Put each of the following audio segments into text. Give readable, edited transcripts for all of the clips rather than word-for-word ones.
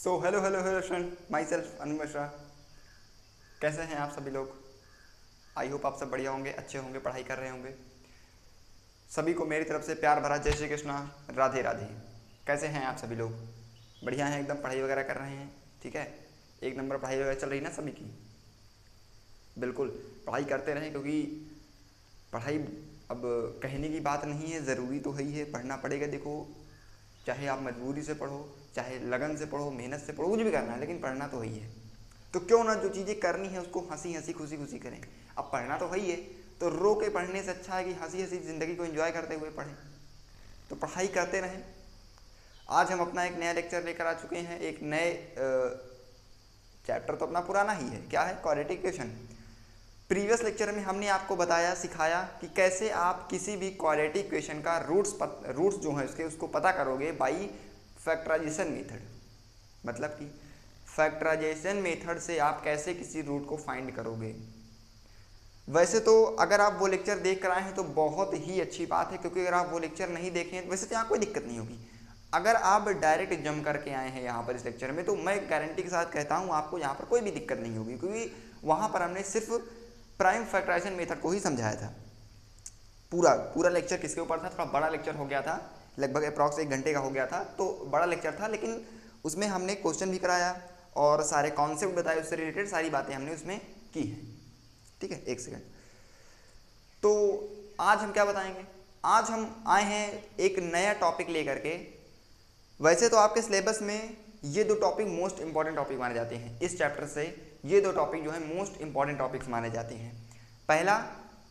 सो hello hello hello friend, myself Anu Mishra. कैसे हैं आप सभी लोग? आई होप आप सब बढ़िया होंगे, अच्छे होंगे, पढ़ाई कर रहे होंगे। सभी को मेरी तरफ से प्यार भरा जय श्री कृष्णा, राधे राधे। कैसे हैं आप सभी लोग? बढ़िया हैं एकदम, पढ़ाई वगैरह कर रहे हैं? ठीक है, एक नंबर पढ़ाई वगैरह चल रही ना सभी की? बिल्कुल पढ़ाई करते रहें, क्योंकि पढ़ाई अब कहने की बात नहीं है, ज़रूरी तो है ही है, पढ़ना पड़ेगा। देखो, चाहे आप मजबूरी से पढ़ो, चाहे लगन से पढ़ो, मेहनत से पढ़ो, कुछ भी करना है, लेकिन पढ़ना तो है ही है। तो क्यों ना जो चीज़ें करनी है उसको हंसी हंसी खुशी खुशी करें। अब पढ़ना तो है ही है, तो रो के पढ़ने से अच्छा है कि हंसी हंसी ज़िंदगी को एंजॉय करते हुए पढ़ें। तो पढ़ाई करते रहें। आज हम अपना एक नया लेक्चर लेकर आ चुके हैं, एक नए चैप्टर तो अपना पुराना ही है, क्या है? Quadratic equation. प्रीवियस लेक्चर में हमने आपको बताया, सिखाया कि कैसे आप किसी भी क्वाड्रेटिक इक्वेशन का रूट्स जो है उसको पता करोगे बाई फैक्टराइजेशन मेथड। मतलब कि फैक्टराइजेशन मेथड से आप कैसे किसी रूट को फाइंड करोगे। वैसे तो अगर आप वो लेक्चर देख कर आए हैं तो बहुत ही अच्छी बात है, क्योंकि अगर आप वो लेक्चर नहीं देखे हैं वैसे तो यहाँ कोई दिक्कत नहीं होगी। अगर आप डायरेक्ट जम करके आए हैं यहाँ पर इस लेक्चर में, तो मैं गारंटी के साथ कहता हूँ आपको यहाँ पर कोई भी दिक्कत नहीं होगी, क्योंकि वहाँ पर हमने सिर्फ प्राइम फैक्टराइजेशन मेथड को ही समझाया था। पूरा लेक्चर किसके ऊपर था? थोड़ा बड़ा लेक्चर हो गया था, लगभग अप्रॉक्स 1 घंटे का हो गया था, तो बड़ा लेक्चर था, लेकिन उसमें हमने क्वेश्चन भी कराया और सारे कॉन्सेप्ट बताए, उससे रिलेटेड सारी बातें हमने उसमें की हैं। ठीक है, एक सेकंड। तो आज हम क्या बताएंगे? आज हम आए हैं एक नया टॉपिक लेकर के। वैसे तो आपके सिलेबस में ये 2 टॉपिक मोस्ट इंपॉर्टेंट टॉपिक माने जाते हैं। इस चैप्टर से ये 2 टॉपिक जो है मोस्ट इंपॉर्टेंट टॉपिक्स माने जाते हैं। पहला,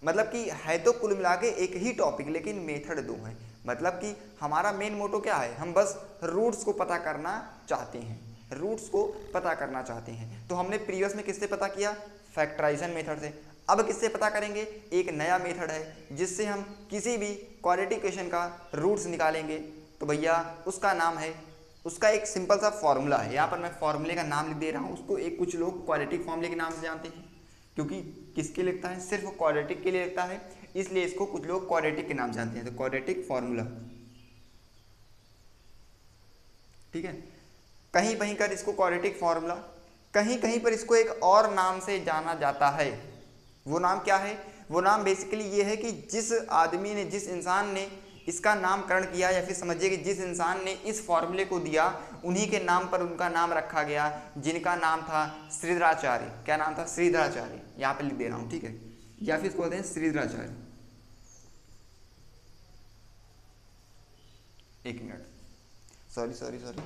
मतलब कि है तो कुल मिला के एक ही टॉपिक, लेकिन मेथड 2 है। मतलब कि हमारा मेन मोटो क्या है? हम बस रूट्स को पता करना चाहते हैं, रूट्स को पता करना चाहते हैं। तो हमने प्रीवियस में किससे पता किया? फैक्टराइजेशन मेथड से। अब किससे पता करेंगे? एक नया मेथड है जिससे हम किसी भी क्वाड्रेटिक इक्वेशन का रूट्स निकालेंगे। तो भैया उसका नाम है, उसका एक सिंपल सा फॉर्मूला है। यहाँ पर मैं फॉर्मूले का नाम लिख दे रहा हूँ, उसको एक कुछ लोग क्वाड्रेटिक फॉर्मूले के नाम से जानते हैं, क्योंकि किसके लिखता है? सिर्फ क्वाड्रेटिक के लिए लिखता है, इसलिए इसको कुछ लोग क्वाड्रेटिक के नाम जानते हैं। तो क्वाड्रेटिक फॉर्मूला, ठीक है। कहीं कहीं कर इसको क्वाड्रेटिक फॉर्मूला, कहीं कहीं पर इसको एक और नाम से जाना जाता है। वो नाम क्या है? वो नाम बेसिकली ये है कि जिस आदमी ने, जिस इंसान ने इसका नामकरण किया, या फिर समझिए कि जिस इंसान ने इस फॉर्मूले को दिया, उन्हीं के नाम पर उनका नाम रखा गया, जिनका नाम था श्रीधराचार्य। क्या नाम था? श्रीधराचार्य। यहाँ पे लिख दे रहा हूँ, ठीक है, या फिर इसको बोलते हैं श्रीधराचार्य। एक मिनट, सॉरी सॉरी सॉरी,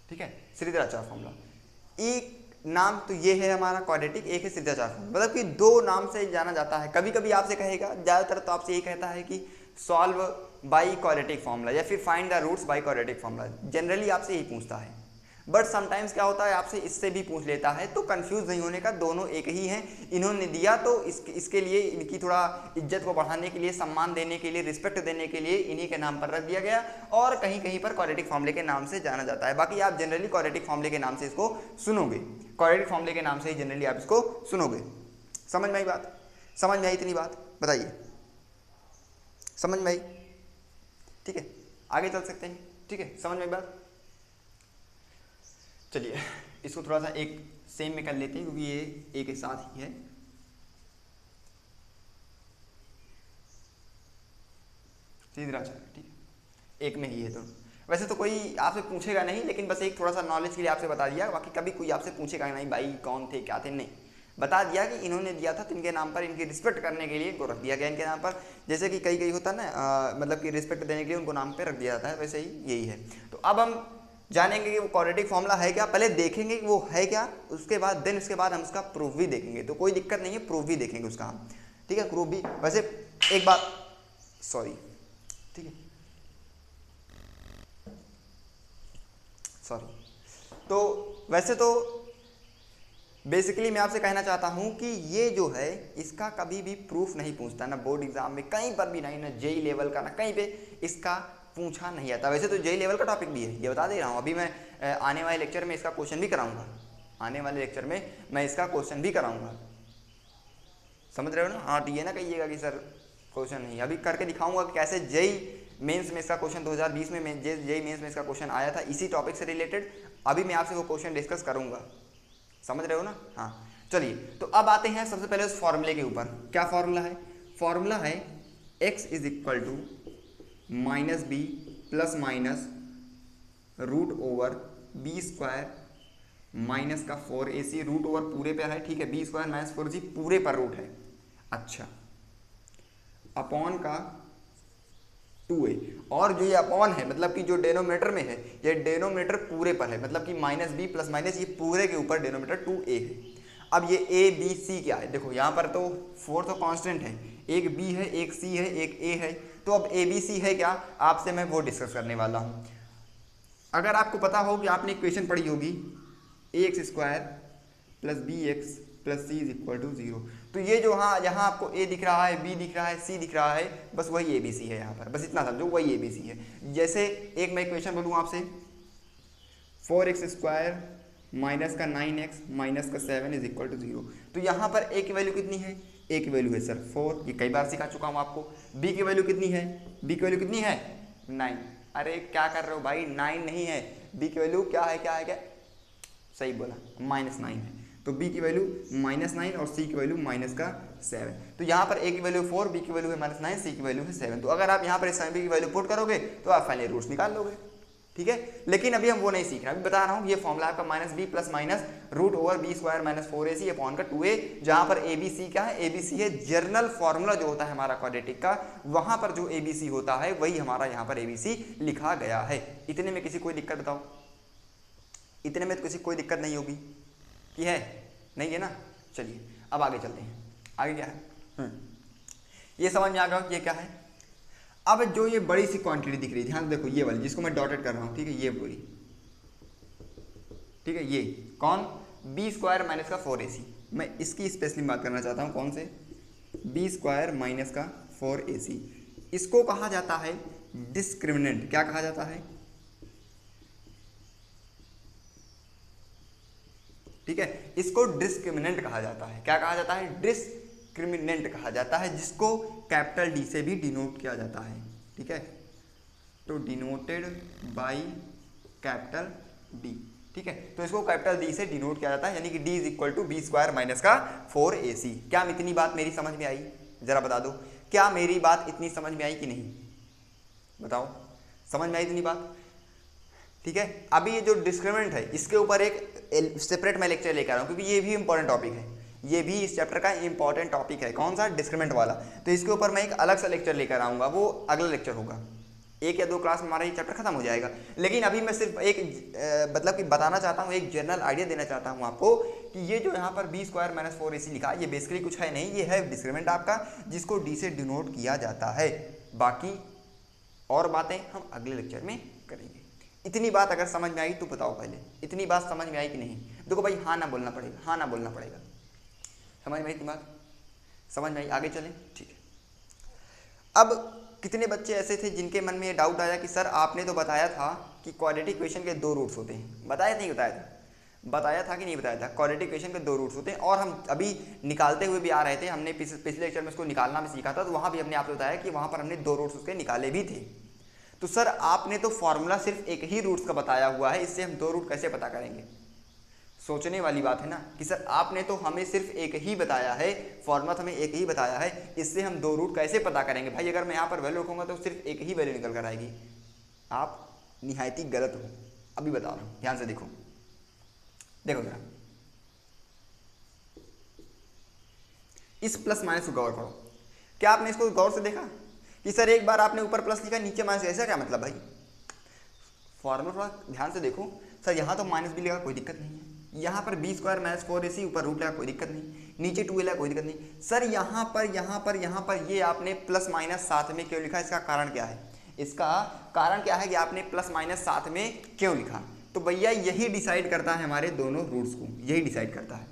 ठीक है, श्रीधराचार्य फॉर्मूला। एक नाम तो ये है हमारा क्वाड्रेटिक, एक है श्रीधराचार्य फॉर्मूला। मतलब कि 2 नाम से जाना जाता है। कभी कभी आपसे कहेगा, ज़्यादातर तो आपसे ये कहता है कि सॉल्व बाई क्वाड्रेटिक फॉर्मूला, या फिर find the roots by quadratic formula. Generally आपसे यही पूछता है, बट समटाइम्स क्या होता है, आपसे इससे भी पूछ लेता है। तो कंफ्यूज नहीं होने का, दोनों एक ही हैं। इन्होंने दिया तो इसके लिए, इनकी थोड़ा इज्जत को बढ़ाने के लिए, सम्मान देने के लिए, रिस्पेक्ट देने के लिए इन्हीं के नाम पर रख दिया गया, और कहीं कहीं पर क्वाड्रेटिक फॉर्मूले के नाम से जाना जाता है। बाकी आप जनरली क्वाड्रेटिक फॉर्मूले के नाम से इसको सुनोगे, क्वाड्रेटिक फॉर्मूले के नाम से ही जनरली आप इसको सुनोगे। समझ में आई बात? समझ में आई इतनी बात? बताइए, समझ में आई? ठीक है, आगे चल सकते हैं। ठीक है, समझ में आई बात? चलिए इसको थोड़ा सा एक सेम में कर लेते हैं, क्योंकि ये एक ही साथ ही है। श्रीधराचार्य, ठीक है, एक में ही है। तो वैसे तो कोई आपसे पूछेगा नहीं, लेकिन बस एक थोड़ा सा नॉलेज के लिए आपसे बता दिया। बाकी कभी कोई आपसे पूछेगा नहीं भाई कौन थे, क्या थे, नहीं, बता दिया कि इन्होंने दिया था, तो इनके नाम पर, इनकी रिस्पेक्ट करने के लिए इनको रख दिया गया इनके नाम पर। जैसे कि कई कई होता है ना, मतलब कि रिस्पेक्ट देने के लिए उनको नाम पे रख दिया जाता है, वैसे ही यही है। तो अब हम जानेंगे कि वो क्वाड्रेटिक फॉर्मूला है क्या, पहले देखेंगे कि वो है क्या, उसके बाद हम उसका प्रूफ भी देखेंगे। तो कोई दिक्कत नहीं है, प्रूफ भी देखेंगे उसका हम, ठीक है, प्रूफ भी। वैसे एक बात, सॉरी, ठीक है, सॉरी। तो वैसे तो बेसिकली मैं आपसे कहना चाहता हूं कि ये जो है इसका कभी भी प्रूफ नहीं पूछता, ना बोर्ड एग्जाम में कहीं पर भी नहीं, ना जेई लेवल का, ना कहीं पे इसका पूछा नहीं आता। वैसे तो जेई लेवल का टॉपिक भी है, ये बता दे रहा हूँ। अभी मैं आने वाले लेक्चर में इसका क्वेश्चन भी कराऊंगा, आने वाले लेक्चर में मैं इसका क्वेश्चन भी कराऊंगा, समझ रहे हो ना। हाँ, तो ये ना कहिएगा कि सर क्वेश्चन नहीं, अभी करके दिखाऊंगा कि कैसे जेई मेंस में इसका क्वेश्चन 2020 में जेई मेंस में इसका क्वेश्चन आया था इसी टॉपिक से रिलेटेड। अभी मैं आपसे वो क्वेश्चन डिस्कस करूंगा, समझ रहे हो ना। हाँ चलिए, तो अब आते हैं सबसे पहले उस फॉर्मूले के ऊपर। क्या फॉर्मूला है? फॉर्मूला है x is equal to minus b plus minus root over b square minus का 4ac, रूट ओवर पूरे पे है, ठीक है, बी स्क्वायर माइनस 4c पूरे पर रूट है, अच्छा, अपॉन का 2a, और जो ये अपॉन है मतलब कि जो डेनोमीटर में है, ये डेनोमीटर पूरे पर है, मतलब कि माइनस बी प्लस माइनस ये पूरे के ऊपर डेनोमीटर 2a है। अब ये a b c क्या है? देखो यहाँ पर तो 4 तो कांस्टेंट है, एक b है, एक c है, एक a है, तो अब a b c है क्या, आपसे मैं वो डिस्कस करने वाला हूँ। अगर आपको पता हो कि आपने इक्वेशन पढ़ी होगी ax square plus B x plus c is equal to 0, तो ये जो हाँ यहाँ आपको a दिख रहा है, b दिख रहा है, c दिख रहा है, बस वही a b c है यहाँ पर, बस इतना समझो, वही a b c है। जैसे एक मैं इक्वेशन बोलूँ आपसे 4x स्क्वायर माइनस का 9x माइनस का 7 इज इक्वल टू 0, तो यहाँ पर a की वैल्यू कितनी है? a की वैल्यू है सर 4, ये कई बार सिखा चुका हूँ आपको। b की वैल्यू कितनी है? b की वैल्यू कितनी है? 9। अरे क्या कर रहे हो भाई, 9 नहीं है, b की वैल्यू क्या है, क्या है, क्या सही बोला, -9 है, तो b की वैल्यू -9 और c की वैल्यू माइनस का 7। तो यहाँ पर a की वैल्यू 4, b की वैल्यू है -9, c की वैल्यू है 7। तो अगर आप यहाँ पर इस b की वैल्यू पुट करोगे तो आप फाइनली रूट्स निकाल लोगे, ठीक है। लेकिन अभी हम वो नहीं सीख रहे, अभी बता रहा हूँ ये फॉर्मूला आपका -b plus minus root over b square minus 4ac upon का 2a, जहाँ पर a b c क्या है? a b c है जर्नल फॉर्मूला जो होता है हमारा क्वाड्रेटिक का, वहाँ पर जो a b c होता है वही हमारा यहाँ पर a b c लिखा गया है। इतने में किसी कोई दिक्कत बताओ? इतने में तो किसी कोई दिक्कत नहीं होगी कि है, नहीं है ना। चलिए अब आगे चलते हैं, आगे क्या है, ये समझ में आ गया ये क्या है। अब जो ये बड़ी सी क्वांटिटी दिख रही है, ध्यान देखो, ये वाली जिसको मैं डॉटेड कर रहा हूँ, ठीक है, ये पूरी, ठीक है, ये कौन? बी स्क्वायर माइनस का 4ac, मैं इसकी स्पेशली बात करना चाहता हूँ, कौन से? बी स्क्वायर माइनस का 4ac, इसको कहा जाता है डिस्क्रिमिनेंट। क्या कहा जाता है? ठीक है, इसको डिस्क्रिमिनेंट कहा जाता है। क्या कहा जाता है? डिस्क्रिमिनेंट कहा जाता है, जिसको कैपिटल डी से भी डिनोट किया जाता है, ठीक है, तो डिनोटेड बाय कैपिटल डी, ठीक है, तो इसको कैपिटल डी से डिनोट किया जाता है, यानी कि d is equal to b square minus का 4ac। क्या इतनी बात मेरी समझ में आई? जरा बता दो, क्या मेरी बात इतनी समझ में आई कि नहीं? बताओ, समझ में आई इतनी बात? ठीक है, अभी ये जो डिस्क्रिमिनेंट है इसके ऊपर एक सेपरेट मैं लेक्चर लेकर आ रहा हूँ, क्योंकि ये भी इंपॉर्टेंट टॉपिक है, ये भी इस चैप्टर का इंपॉर्टेंट टॉपिक है। कौन सा? डिस्क्रिमिनेंट वाला। तो इसके ऊपर मैं एक अलग सा लेक्चर लेकर आऊँगा, वो अगला लेक्चर होगा, 1 या 2 क्लास में हमारा ये चैप्टर खत्म हो जाएगा। लेकिन अभी मैं सिर्फ एक मतलब कि बताना चाहता हूँ, एक जनरल आइडिया देना चाहता हूँ आपको कि ये जो यहाँ पर बी स्क्वायर माइनस 4ac लिखा है, ये बेसिकली कुछ है नहीं, ये है डिस्क्रिमिनेंट आपका, जिसको डी से डिनोट किया जाता है। बाकी और बातें हम अगले लेक्चर में करेंगे। इतनी बात अगर समझ में आई तो बताओ पहले, इतनी बात समझ में आई कि नहीं? देखो भाई, हाँ ना बोलना पड़ेगा, हाँ ना बोलना पड़ेगा। समझ में आई इतनी बात? समझ में आई? आगे चलें, ठीक है। अब कितने बच्चे ऐसे थे जिनके मन में ये डाउट आया कि सर आपने तो बताया था कि क्वाड्रेटिक इक्वेशन के 2 रूट्स होते हैं, बताया था नहीं बताया था? बताया था कि नहीं बताया था? क्वाड्रेटिक इक्वेशन के 2 रूट्स होते हैं, और हम अभी निकालते हुए भी आ रहे थे, हमने पिछले लेक्चर में उसको निकालना भी सीखा था, तो वहाँ भी हमने आपको बताया कि वहाँ पर हमने 2 रूट्स उसके निकाले भी थे। तो सर आपने तो फॉर्मूला सिर्फ एक ही रूट्स का बताया हुआ है, इससे हम 2 रूट कैसे पता करेंगे? सोचने वाली बात है ना कि सर आपने तो हमें सिर्फ एक ही बताया है, फॉर्मूला हमें एक ही बताया है, इससे हम 2 रूट कैसे पता करेंगे? भाई अगर मैं यहाँ पर वैल्यू रखूँगा तो सिर्फ एक ही वैल्यू निकल कर आएगी। आप निहायती गलत हो, अभी बता रहा हूँ, ध्यान से देखो, देखो जरा, इस प्लस माइनस को गौर करो। क्या आपने इसको गौर से देखा कि सर एक बार आपने ऊपर प्लस लिखा, नीचे माइनस, ऐसा क्या मतलब? भाई फॉर्मूला थोड़ा ध्यान से देखो। सर यहाँ तो माइनस भी लगा, कोई दिक्कत नहीं है, यहाँ पर बी स्क्वायर माइनस 4ac ऊपर रूट लगा, कोई दिक्कत नहीं, नीचे 2a लगा, कोई दिक्कत नहीं। सर यहाँ पर ये आपने प्लस माइनस साथ में क्यों लिखा? इसका कारण क्या है? इसका कारण क्या है कि आपने प्लस माइनस साथ में क्यों लिखा? तो भैया यही डिसाइड करता है हमारे दोनों रूट्स को, यही डिसाइड करता है।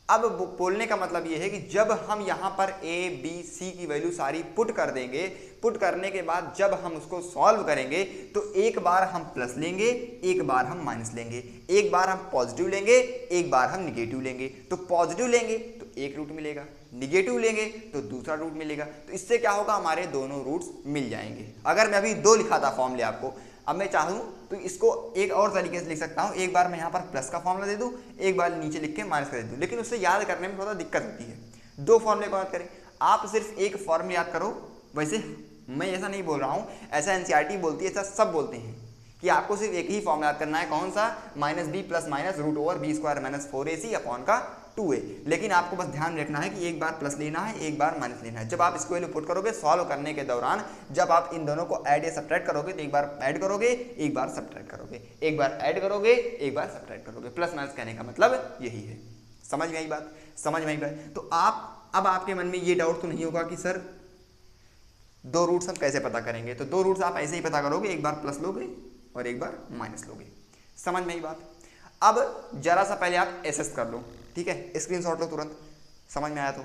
अब बोलने का मतलब ये है कि जब हम यहाँ पर ए बी सी की वैल्यू सारी पुट कर देंगे, पुट करने के बाद जब हम उसको सॉल्व करेंगे तो एक बार हम प्लस लेंगे, एक बार हम माइनस लेंगे, एक बार हम पॉजिटिव लेंगे, एक बार हम निगेटिव लेंगे। तो पॉजिटिव लेंगे तो एक रूट मिलेगा, निगेटिव लेंगे तो दूसरा रूट मिलेगा। तो इससे क्या होगा, हमारे दोनों रूट्स मिल जाएंगे। अगर मैं अभी 2 लिखा था फॉर्मूले आपको, अब मैं चाहूँ तो इसको एक और तरीके से लिख सकता हूँ। एक बार मैं यहाँ पर प्लस का फॉर्मूला दे दूँ, एक बार नीचे लिख के माइनस कर दे दूँ, लेकिन उससे याद करने में थोड़ा दिक्कत होती है। 2 फॉर्मूले को याद करें, आप सिर्फ एक फॉर्मूला याद करो। वैसे मैं ऐसा नहीं बोल रहा हूँ, ऐसा एनसीईआरटी बोलती है, ऐसा सब बोलते हैं कि आपको सिर्फ एक ही फॉर्मूला याद करना है। कौन सा? -b plus minus root over b square minus 4ac upon का 2a। लेकिन आपको बस ध्यान रखना है कि एक बार प्लस लेना है, एक बार माइनस लेना है। जब आप इसको वैल्यू पुट करोगे सॉल्व करने के दौरान, जब आप इन दोनों को ऐड या सब्ट्रैक्ट करोगे तो एक बार ऐड करोगे, एक बार सब्ट्रैक्ट करोगे, एक बार ऐड करोगे, एक बार सब्ट्रैक्ट करोगे। प्लस माइनस कहने का मतलब यही है। समझ में आई बात? समझ में आई बात? तो अब आपके मन में ये डाउट तो नहीं होगा कि सर 2 रूट्स हम कैसे पता करेंगे। तो 2 रूट्स आप ऐसे ही पता करोगे, एक बार प्लस लोगे और एक बार माइनस लोगे। समझ में आई बात? अब जरा सा पहले आप एसेस कर लो, ठीक है? स्क्रीनशॉट लो तुरंत, समझ में आया तो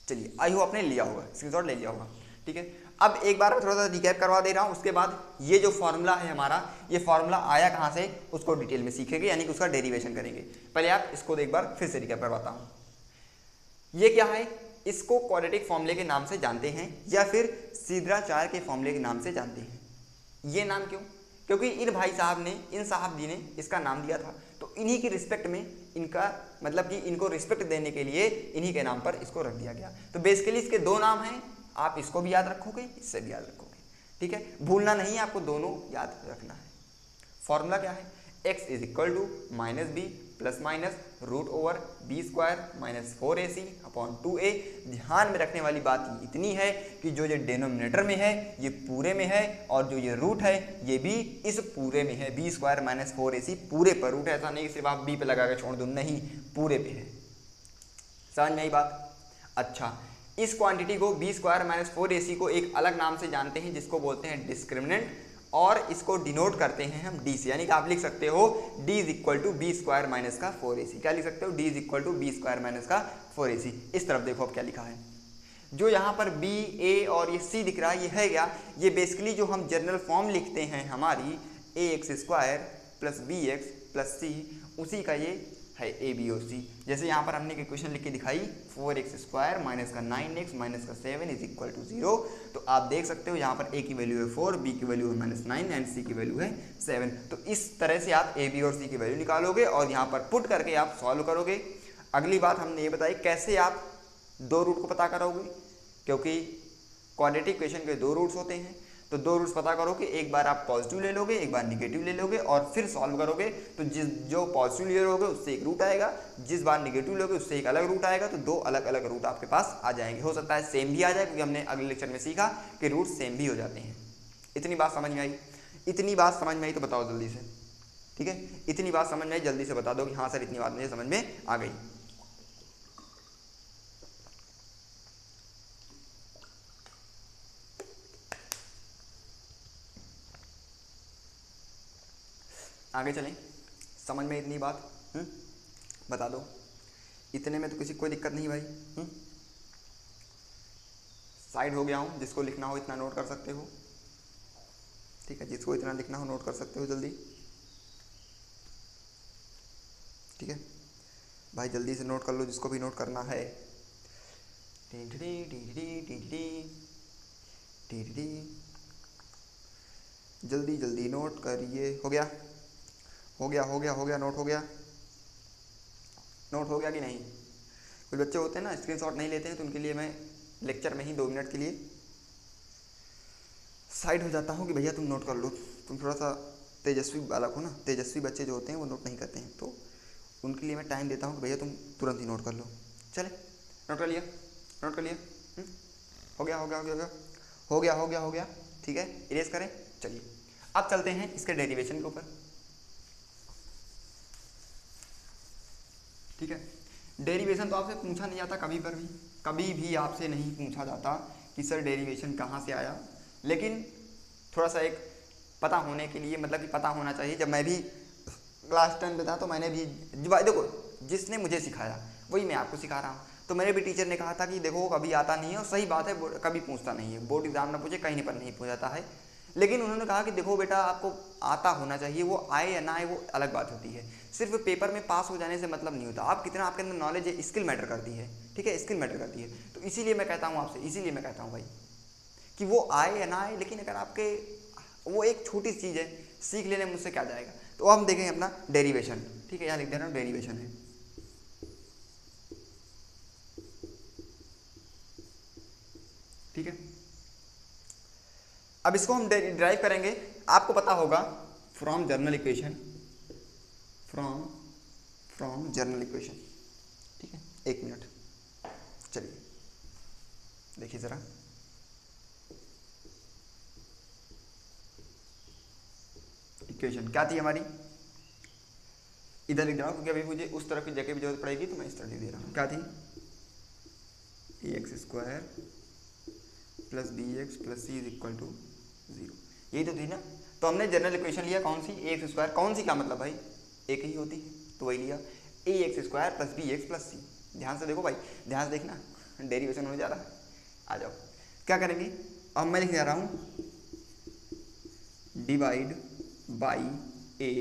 चलिए। आई हो आपने लिया होगा, स्क्रीनशॉट ले लिया होगा, ठीक है? अब एक बार मैं थोड़ा सा रिकैप करवा दे रहा हूँ। उसके बाद ये जो फॉर्मूला है हमारा, ये फॉर्मूला आया कहाँ से उसको डिटेल में सीखेंगे, यानी कि उसका डेरिवेशन करेंगे। पहले आप इसको एक बार फिर से रिकैप करवाता हूँ। ये क्या है? इसको क्वाड्रेटिक फॉर्मूले के नाम से जानते हैं या फिर सिद्धाचार्य के फॉर्मूले के नाम से जानते हैं। ये नाम क्यों? क्योंकि इन भाई साहब ने, इन साहब जी ने इसका नाम दिया था, तो इन्हीं की रिस्पेक्ट में, इनका मतलब कि इनको रिस्पेक्ट देने के लिए इन्हीं के नाम पर इसको रख दिया गया। तो बेसिकली इसके 2 नाम हैं, आप इसको भी याद रखोगे, इससे भी याद रखोगे, ठीक है? भूलना नहीं है, आपको दोनों याद रखना है। फॉर्मूला क्या है? x is equal to -b plus minus root over b square minus 4ac upon 2a। ध्यान में रखने वाली बात इतनी है कि जो ये डेनोमिनेटर में है ये पूरे में है, और जो ये रूट है ये भी इस पूरे में है। बी स्क्वायर माइनस 4ac पूरे पर रूट है, ऐसा नहीं सिर्फ आप b पे लगा के छोड़ दो, नहीं, पूरे पे है। समझ में आई बात? अच्छा, इस क्वांटिटी को बी स्क्वायर माइनस 4ac को एक अलग नाम से जानते हैं जिसको बोलते हैं डिस्क्रिमिनेंट, और इसको डिनोट करते हैं हम d से। यानी कि आप लिख सकते हो d is equal to b square minus का 4ac। क्या लिख सकते हो? d is equal to b square minus का 4ac। इस तरफ देखो अब क्या लिखा है। जो यहाँ पर b, a और ये c दिख रहा है, ये है क्या? ये बेसिकली जो हम जनरल फॉर्म लिखते हैं हमारी ax square plus B x plus C, उसी का ये है a b और c। जैसे यहाँ पर हमने एक इक्वेशन लिख के दिखाई, 4x स्क्वायर माइनस का 9x माइनस का 7 इज इक्वल टू 0। तो आप देख सकते हो यहाँ पर a की वैल्यू है 4, b की वैल्यू है -9 एंड c की वैल्यू है 7। तो इस तरह से आप a b और c की वैल्यू निकालोगे और यहाँ पर पुट करके आप सॉल्व करोगे। अगली बात हमने ये बताई कैसे आप 2 रूट को पता करोगे, क्योंकि क्वाड्रेटिक इक्वेशन के 2 रूट्स होते हैं। तो 2 रूट्स पता करोगे, एक बार आप पॉजिटिव ले लोगे, एक बार निगेटिव ले लोगे और फिर सॉल्व करोगे। तो जो पॉजिटिव ले लोगे उससे एक रूट आएगा, जिस बार निगेटिव लोगे उससे एक अलग रूट आएगा। तो 2 अलग अलग रूट आपके पास आ जाएंगे। हो सकता है सेम भी आ जाए, क्योंकि हमने अगले लेक्चर में सीखा कि रूट सेम भी हो जाते हैं। इतनी बात समझ में आई? इतनी बात समझ में आई तो बताओ जल्दी से, ठीक है? इतनी बात समझ में आई जल्दी से बता दो कि हाँ सर इतनी बात मुझे समझ में आ गई। आगे चलें, समझ में इतनी बात बता दो। इतने में तो किसी कोई दिक्कत नहीं भाई। साइड हो गया हूँ, जिसको लिखना हो इतना नोट कर सकते हो, ठीक है? जिसको इतना लिखना हो नोट कर सकते हो जल्दी, ठीक है भाई? जल्दी से नोट कर लो जिसको भी नोट करना है। जल्दी जल्दी नोट करिए। हो गया? हो गया, हो गया, हो गया, नोट हो गया? नोट हो गया कि नहीं? कुछ बच्चे होते हैं ना स्क्रीनशॉट नहीं लेते हैं, तो उनके लिए मैं लेक्चर में ही 2 मिनट के लिए साइड हो जाता हूँ कि भैया तुम नोट कर लो। तुम थोड़ा सा तेजस्वी बालक हो ना, तेजस्वी बच्चे जो होते हैं वो नोट नहीं करते हैं, तो उनके लिए मैं टाइम देता हूँ कि भैया तुम तुरंत ही नोट कर लो। चले, नोट कर लिया? नोट कर लिया? हो गया, हो गया, हो गया, हो गया, हो गया, हो गया, ठीक है? इरेज करें। चलिए अब चलते हैं इसके डेरिवेशन के ऊपर, ठीक है? डेरिवेशन तो आपसे पूछा नहीं जाता कभी भी आपसे नहीं पूछा जाता कि सर डेरिवेशन कहाँ से आया, लेकिन थोड़ा सा एक पता होने के लिए, मतलब कि पता होना चाहिए। जब मैं भी क्लास 10 में था तो मैंने भी देखो जिसने मुझे सिखाया वही मैं आपको सिखा रहा हूँ। तो मेरे भी टीचर ने कहा था कि देखो कभी आता नहीं है, और सही बात है, कभी पूछता नहीं है, बोर्ड एग्जाम ना पूछे कहीं पर नहीं पूछाता है। लेकिन उन्होंने कहा कि देखो बेटा आपको आता होना चाहिए, वो आए या ना आए वो अलग बात होती है, सिर्फ पेपर में पास हो जाने से मतलब नहीं होता, आप कितना आपके अंदर नॉलेज है, स्किल मैटर करती है, ठीक है, स्किल मैटर करती है। तो इसीलिए मैं कहता हूँ आपसे, इसीलिए मैं कहता हूँ भाई कि वो आए या ना आए, लेकिन अगर आपके वो एक छोटी चीज़ है, सीख लेने मुझसे क्या जाएगा। तो हम देखेंगे अपना डेरिवेशन, ठीक है, यहाँ लिख दे रहा हूँ डेरिवेशन है, ठीक है। अब इसको हम डिराइव करेंगे, आपको पता होगा from general equation, from general equation, ठीक है। एक मिनट, चलिए देखिए जरा, इक्वेशन क्या थी हमारी, इधर लिख रहा हूँ क्योंकि अभी मुझे उस तरफ की जगह भी जरूरत पड़ेगी, तो मैं इस तरह लिख दे रहा हूँ। क्या थी, ax² plus bx plus c is equal to 0, यही तो थी ना। तो हमने जनरल इक्वेशन लिया कौन सी, ax², कौन सी, क्या मतलब भाई एक ही होती है, तो वही लिया ax² plus bx plus c। ध्यान से देखो भाई, ध्यान से देखना, डेरिवेशन होने जा रहा है। आ जाओ, क्या करेंगे, अब मैं लिखने जा रहा हूँ divide by a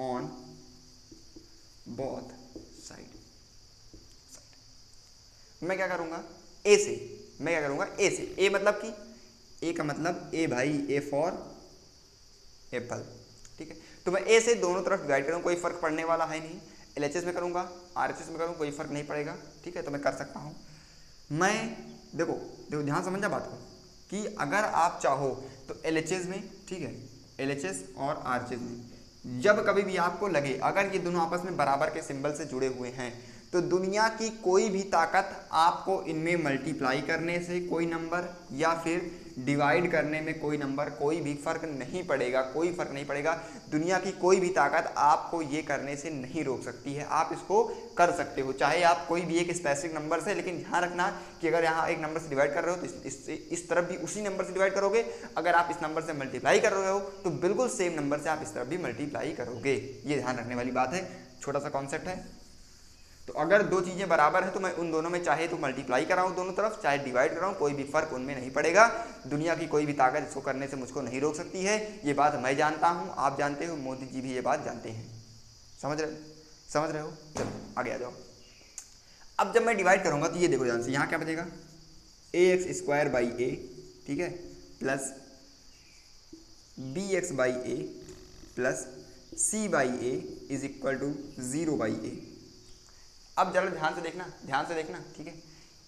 on both side. मैं क्या करूँगा, ए से, मैं क्या करूँगा ए से, ए मतलब कि ए का मतलब ए भाई, ए फॉर एप्पल, ठीक है। तो मैं ए से दोनों तरफ डिवाइड करूँ, कोई फर्क पड़ने वाला है नहीं, एलएचएस में करूँगा, आरएचएस में करूँ, कोई फर्क नहीं पड़ेगा, ठीक है। तो मैं कर सकता हूँ, मैं देखो देखो ध्यान समझना बात को, कि अगर आप चाहो तो एलएचएस में, ठीक है, एलएचएस और आरएचएस में जब कभी भी आपको लगे अगर ये दोनों आपस में बराबर के सिंबल से जुड़े हुए हैं, तो दुनिया की कोई भी ताकत आपको इनमें मल्टीप्लाई करने से कोई नंबर या फिर डिवाइड करने में कोई नंबर, कोई भी फर्क नहीं पड़ेगा, कोई फर्क नहीं पड़ेगा। दुनिया की कोई भी ताकत आपको ये करने से नहीं रोक सकती है, आप इसको कर सकते हो, चाहे आप कोई भी एक स्पेसिफिक नंबर से। लेकिन ध्यान रखना कि अगर यहाँ एक नंबर से डिवाइड कर रहे हो तो इस तरफ भी उसी नंबर से डिवाइड करोगे, अगर आप इस नंबर से मल्टीप्लाई कर रहे हो तो बिल्कुल सेम नंबर से आप इस तरफ भी मल्टीप्लाई करोगे, ये ध्यान रखने वाली बात है, छोटा सा कॉन्सेप्ट है। तो अगर दो चीज़ें बराबर है तो मैं उन दोनों में चाहे तो मल्टीप्लाई कराऊँ दोनों तरफ, चाहे डिवाइड कराऊँ, कोई भी फर्क उनमें नहीं पड़ेगा। दुनिया की कोई भी ताकत इसको करने से मुझको नहीं रोक सकती है, ये बात मैं जानता हूँ, आप जानते हो, मोदी जी भी ये बात जानते हैं। समझ रहे हो। चलो आगे आ जाओ। अब जब मैं डिवाइड करूँगा तो ये देखो ध्यान से, यहाँ क्या बचेगा, ax² बाई ए, ठीक है, plus bx by A plus c by A is equal to 0 by A. अब जरा ध्यान से देखना, ठीक है,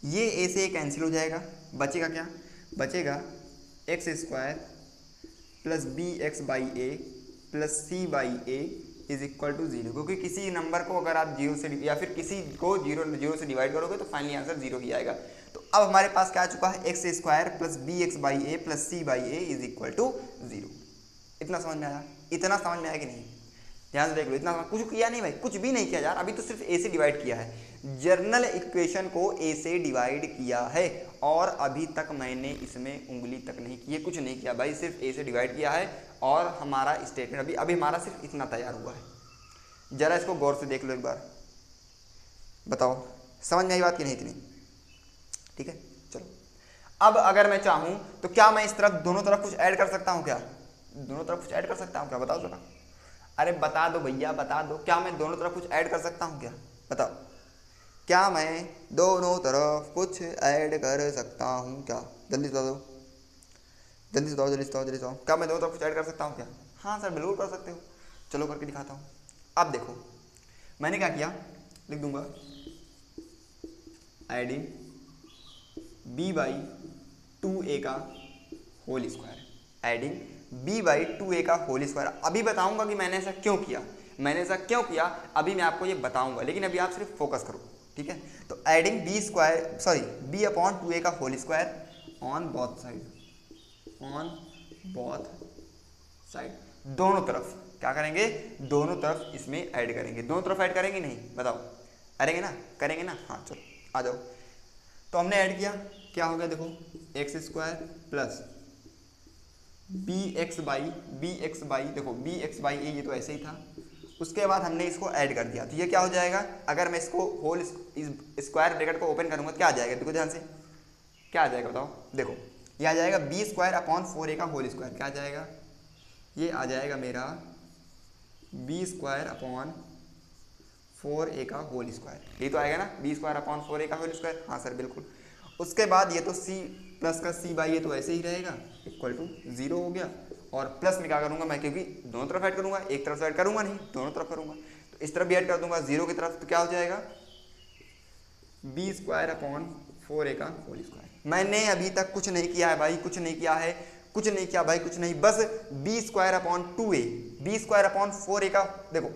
ये ए से कैंसिल हो जाएगा, बचेगा क्या, बचेगा x² plus bx by A plus c by A is equal to 0, क्योंकि किसी नंबर को अगर आप 0 से या फिर किसी को 0 से डिवाइड करोगे तो फाइनली आंसर 0 ही आएगा। तो अब हमारे पास क्या आ चुका है, x² plus bx by A plus c by A is equal to 0। इतना समझ में आया, इतना समझ में आया कि नहीं, ध्यान से देख लो, इतना कुछ किया नहीं भाई, कुछ भी नहीं किया यार, अभी तो सिर्फ ए से डिवाइड किया है, जर्नल इक्वेशन को ए से डिवाइड किया है, और अभी तक मैंने इसमें उंगली तक नहीं की है, कुछ नहीं किया भाई, सिर्फ ए से डिवाइड किया है। और हमारा स्टेटमेंट अभी हमारा सिर्फ इतना तैयार हुआ है, जरा इसको गौर से देख लो एक बार, बताओ समझ में आई बात कि नहीं इतनी, ठीक है। चलो अब अगर मैं चाहूँ तो क्या मैं इस तरफ दोनों तरफ कुछ ऐड कर सकता हूँ, क्या दोनों तरफ कुछ ऐड कर सकता हूँ क्या, बताओ जरा, अरे बता दो भैया बता दो, क्या मैं दोनों तरफ कुछ ऐड कर सकता हूँ क्या, बताओ, क्या मैं दोनों तरफ कुछ ऐड कर सकता हूँ क्या, जल्दी बता दो, जल्दी बताओ, जल्दी बताओ, जल्दी बताओ, क्या मैं दोनों तरफ कुछ ऐड कर सकता हूँ क्या। हाँ सर बिल्कुल कर सकते हो, चलो करके दिखाता हूँ। अब देखो मैंने क्या किया, लिख दूंगा एडिंग b बाई 2a का whole square, adding b by 2a का होल स्क्वायर। अभी बताऊंगा कि मैंने ऐसा क्यों किया, अभी मैं आपको ये बताऊंगा, लेकिन अभी आप सिर्फ फोकस करो, ठीक है। तो एडिंग b अपॉन 2a का whole square on both side, दोनों तरफ क्या करेंगे, दोनों तरफ इसमें ऐड करेंगे, दोनों तरफ ऐड करेंगे नहीं, बताओ करेंगे ना, हाँ चलो आ जाओ। तो हमने ऐड किया, क्या हो गया देखो, x² प्लस bx बाई देखो bx बाई ए, ये तो ऐसे ही था, उसके बाद हमने इसको ऐड कर दिया, तो ये क्या हो जाएगा, अगर मैं इसको होल स्क्वायर ब्रैकेट को ओपन करूँगा तो क्या आ जाएगा, देखो ध्यान से क्या आ जाएगा बताओ, देखो ये आ जाएगा बी स्क्वायर अपॉन 4a का होल स्क्वायर, क्या आ जाएगा, ये आ जाएगा मेरा बी स्क्वायर अपॉन 4a का होल स्क्वायर, ये तो आएगा ना, बी स्क्वायर अपॉन 4a का होल स्क्वायर, हाँ सर बिल्कुल। उसके बाद ये तो c प्लस का c बाई ये तो ऐसे ही रहेगा, इक्वल टू 0 हो गया, और प्लस में क्या करूँगा मैं, क्योंकि दोनों तरफ ऐड करूँगा, एक तरफ से ऐड करूँगा नहीं, दोनों तरफ करूँगा, तो इस तरफ भी ऐड कर दूंगा 0 की तरफ, तो क्या हो जाएगा बी स्क्वायर अपॉन 4a का होल स्क्वायर। मैंने अभी तक कुछ नहीं किया है भाई, कुछ नहीं किया है, कुछ नहीं किया भाई, कुछ नहीं, बस b square upon 2a, b square upon 4a का, देखो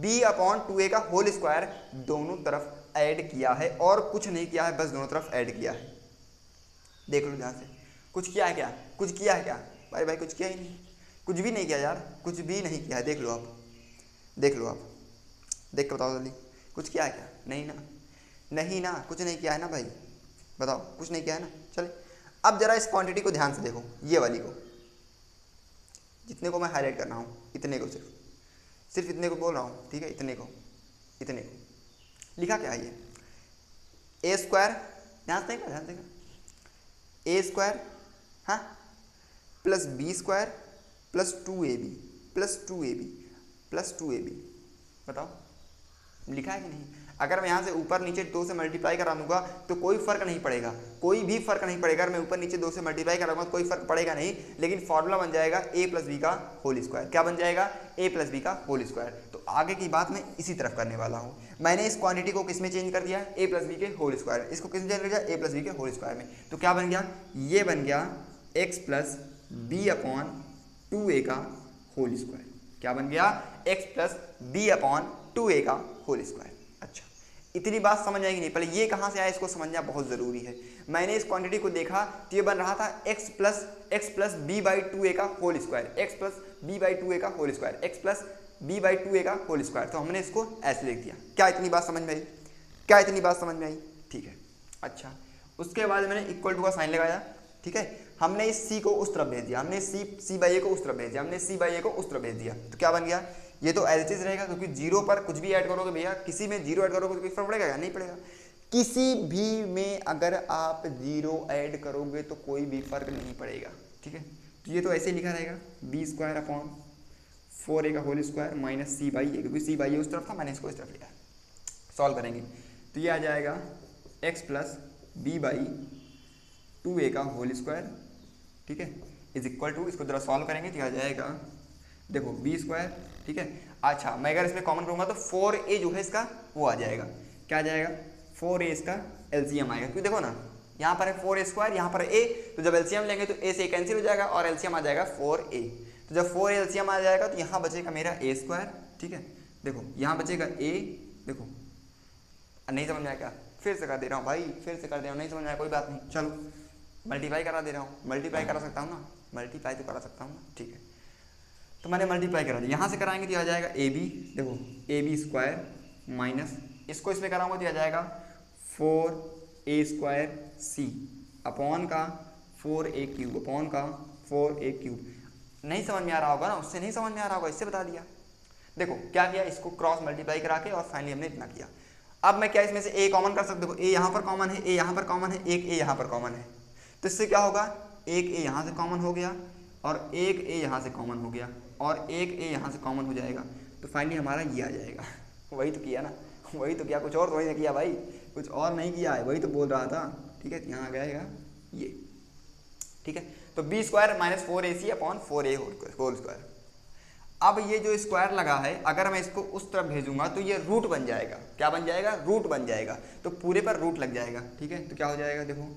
b अपॉन 2a का होल स्क्वायर दोनों तरफ ऐड किया है, और कुछ नहीं किया है, बस दोनों तरफ ऐड किया है। देख लो ध्यान से, कुछ किया है क्या, कुछ किया है क्या भाई, भाई कुछ किया ही नहीं, कुछ भी नहीं किया यार, कुछ भी नहीं किया है, देख लो आप, देख लो आप, देख कर बताओ जल्दी, कुछ किया है क्या, नहीं ना, नहीं ना, कुछ नहीं किया है ना भाई, बताओ कुछ नहीं किया है ना। चले अब जरा इस क्वांटिटी को ध्यान से देखो, ये वाली को, जितने को मैं हाईलाइट कर रहा हूँ, इतने को सिर्फ इतने को बोल रहा हूँ, ठीक है, इतने को लिखा क्या है, ये ए स्क्वायर, ध्यान देगा ए स्क्वायर, हाँ, plus b square plus 2ab plus 2ab plus 2ab, बताओ लिखा है कि नहीं। अगर मैं यहाँ से ऊपर नीचे 2 से मल्टीप्लाई करा दूंगा तो कोई फर्क नहीं पड़ेगा, कोई भी फर्क नहीं पड़ेगा, अगर मैं ऊपर नीचे 2 से मल्टीप्लाई कराऊंगा तो कोई फर्क पड़ेगा नहीं, लेकिन फॉर्मूला बन जाएगा a प्लस बी का होल स्क्वायर, क्या बन जाएगा, a प्लस बी का होल स्क्वायर। तो आगे की बात मैं इसी तरफ करने वाला हूँ, मैंने इस क्वांटिटी को किस में चेंज कर दिया, a प्लस बी के होल स्क्वायर, इसको किस में चेंज कर दिया, a प्लस बी के होल स्क्वायर में, तो क्या बन गया, ये बन गया x plus B upon 2a का होल स्क्वायर, क्या बन गया, x plus B upon 2a का होल स्क्वायर। अच्छा, इतनी बात समझ आएगी नहीं, पहले ये कहाँ से आया इसको समझना बहुत ज़रूरी है। मैंने इस क्वांटिटी को देखा तो ये बन रहा था x plus b by 2a का whole square, x plus b by 2a का whole square, x plus b by 2a का होल स्क्वायर, तो हमने इसको ऐसे लिख दिया। क्या इतनी बात समझ में आई, क्या इतनी बात समझ में आई, ठीक है। अच्छा, उसके बाद मैंने इक्वल टू का साइन लगाया, ठीक है, हमने इस c को उस तरफ भेज दिया, हमने c बाई ए को उस तरफ भेज दिया, हमने c बाई ए को उस तरफ भेज दिया, तो क्या बन गया, ये तो एज इट इज रहेगा, क्योंकि 0 पर कुछ भी ऐड करोगे भैया, किसी में 0 ऐड करोगे तो कोई फर्क पड़ेगा, नहीं पड़ेगा, किसी भी में अगर आप 0 ऐड करोगे तो कोई भी फर्क नहीं पड़ेगा, ठीक है। तो ये तो ऐसे लिखा रहेगा बी स्क्वायर अपॉन 4a का whole square minus c by A, क्योंकि c बाई ए उस तरफ था, मैंने इसको इस तरफ लिया। सॉल्व करेंगे तो ये आ जाएगा x plus b by 2a का होल स्क्वायर, ठीक है, इज इक्वल टू, इसको जरा सॉल्व करेंगे तो आ जाएगा, देखो बी स्क्वायर, ठीक है। अच्छा, मैं अगर इसमें कॉमन करूँगा तो 4a जो है इसका वो आ जाएगा, क्या आ जाएगा, 4a इसका एलसीएम आएगा, क्योंकि देखो ना यहाँ पर है 4a स्क्वायर, यहाँ पर है a, तो जब एलसीएम लेंगे तो a से कैंसिल हो जाएगा और एलसीएम आ जाएगा 4a, तो जब 4a एलसीएम आ जाएगा तो यहाँ बचेगा मेरा a स्क्वायर, ठीक है, देखो यहाँ बचेगा a, देखो नहीं समझ में आया क्या, फिर से कर दे रहा हूँ भाई, फिर से कर दे रहा हूँ, नहीं समझ में आया कोई बात नहीं, चलो मल्टीप्लाई करा दे रहा हूँ, मल्टीप्लाई करा सकता हूँ ना, मल्टीप्लाई तो करा सकता हूँ ना, ठीक है। तो मैंने मल्टीप्लाई करा दिया, यहाँ से कराएंगे तो आ जाएगा ए बी, देखो ए बी स्क्वायर माइनस इसको इसमें कराऊंगा तो आ जाएगा 4a स्क्वायर सी अपॉन का 4a क्यूब अपॉन का 4a क्यूब। नहीं समझ में आ रहा होगा ना, उससे नहीं समझ में आ रहा होगा, इससे बता दिया। देखो क्या किया, इसको क्रॉस मल्टीप्लाई करा के और फाइनली हमने इतना किया। अब मैं क्या इसमें से a कॉमन कर सकता हूँ, देखो a यहाँ पर कॉमन है, a यहाँ पर कॉमन है, एक a यहाँ पर कॉमन है, तो इससे क्या होगा, एक a यहाँ से कॉमन हो गया और एक a यहाँ से कॉमन हो गया और एक a यहाँ से कॉमन हो जाएगा, तो फाइनली हमारा ये आ जाएगा। वही तो किया ना, वही तो किया, कुछ और थोड़ी ना किया भाई, कुछ और नहीं किया है, वही तो बोल रहा था, ठीक है। यहाँ आ जाएगा ये, ठीक है। तो b square minus 4ac upon 4a whole square. अब ये जो स्क्वायर लगा है, अगर मैं इसको उस तरफ भेजूंगा तो ये रूट बन जाएगा, क्या बन जाएगा, रूट बन जाएगा, तो पूरे पर रूट लग जाएगा, ठीक है। तो क्या हो जाएगा, देखो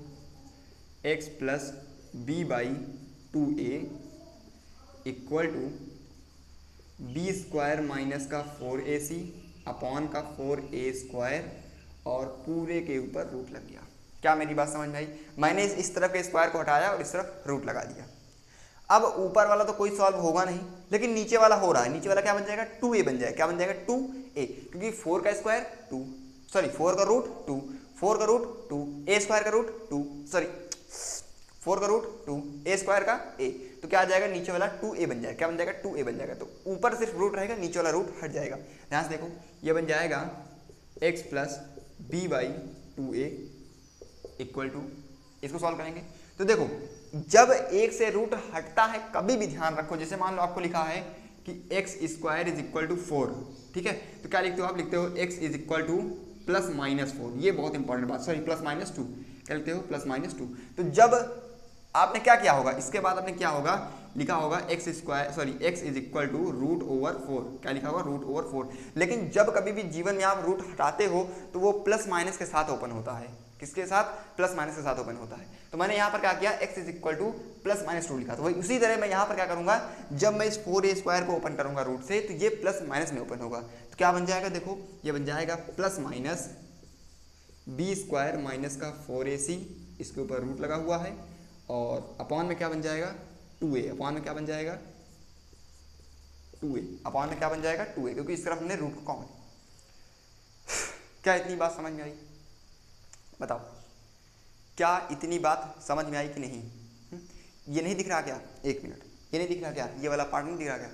x plus b by 2a equal to b square minus का 4ac अपॉन का 4a स्क्वायर और पूरे के ऊपर रूट लग गया। क्या मेरी बात समझ में आई? मैंने इस तरफ के स्क्वायर को हटाया और इस तरफ रूट लगा दिया। अब ऊपर वाला तो कोई सॉल्व होगा नहीं, लेकिन नीचे वाला हो रहा है। नीचे वाला क्या बन जाएगा, 2a बन जाएगा, क्या बन जाएगा 2a, क्योंकि 4 का स्क्वायर 2, सॉरी 4 का रूट 2, 4 का रूट 2, a स्क्वायर का रूट 2, सॉरी 4 का रूट 2, a स्क्वायर का a, तो क्या आ जाएगा, नीचे वाला 2a बन जाएगा। क्या बन जाएगा, 2a बन जाएगा। तो ऊपर सिर्फ रूट रहेगा, नीचे वाला रूट हट जाएगा। ध्यान से देखो, ये बन जाएगा x plus b by 2a equal to, इसको सॉल्व करेंगे तो देखो जब एक से रूट हटता है कभी भी ध्यान रखो, जैसे मान लो आपको लिखा है कि x स्क्वायर इज इक्वल टू 4, ठीक है, तो क्या लिखते हो आप, लिखते हो x is equal two plus minus 4। ये बहुत इंपॉर्टेंट बात, सॉरी प्लस माइनस 2, क्या लिखते हो, प्लस माइनस 2। तो जब आपने क्या किया होगा, इसके बाद आपने क्या होगा, लिखा होगा x square, sorry x is equal to root over 4, क्या लिखा होगा, रूट ओवर 4। लेकिन जब कभी भी जीवन में आप रूट हटाते हो तो वो प्लस माइनस के साथ ओपन होता है। किसके साथ, प्लस माइनस के साथ ओपन होता है। तो मैंने यहाँ पर क्या किया, x is equal two plus minus 2 लिखा। तो वही उसी तरह मैं यहाँ पर क्या करूँगा, जब मैं इस 4a स्क्वायर को ओपन करूँगा रूट से, तो ये प्लस माइनस में ओपन होगा। तो क्या बन जाएगा, देखो ये बन जाएगा plus minus b square minus का 4ac, इसके ऊपर रूट लगा हुआ है, और अपॉन में क्या बन जाएगा, 2a, अपॉन में क्या बन जाएगा, 2a, अपॉन में क्या बन जाएगा, 2a, क्योंकि इस तरफ हमने रूट को कॉमन। क्या इतनी बात समझ में आई, बताओ, क्या इतनी बात समझ में आई कि नहीं? ये नहीं दिख रहा क्या, एक मिनट, ये नहीं दिख रहा क्या, ये वाला पार्ट नहीं दिख रहा क्या?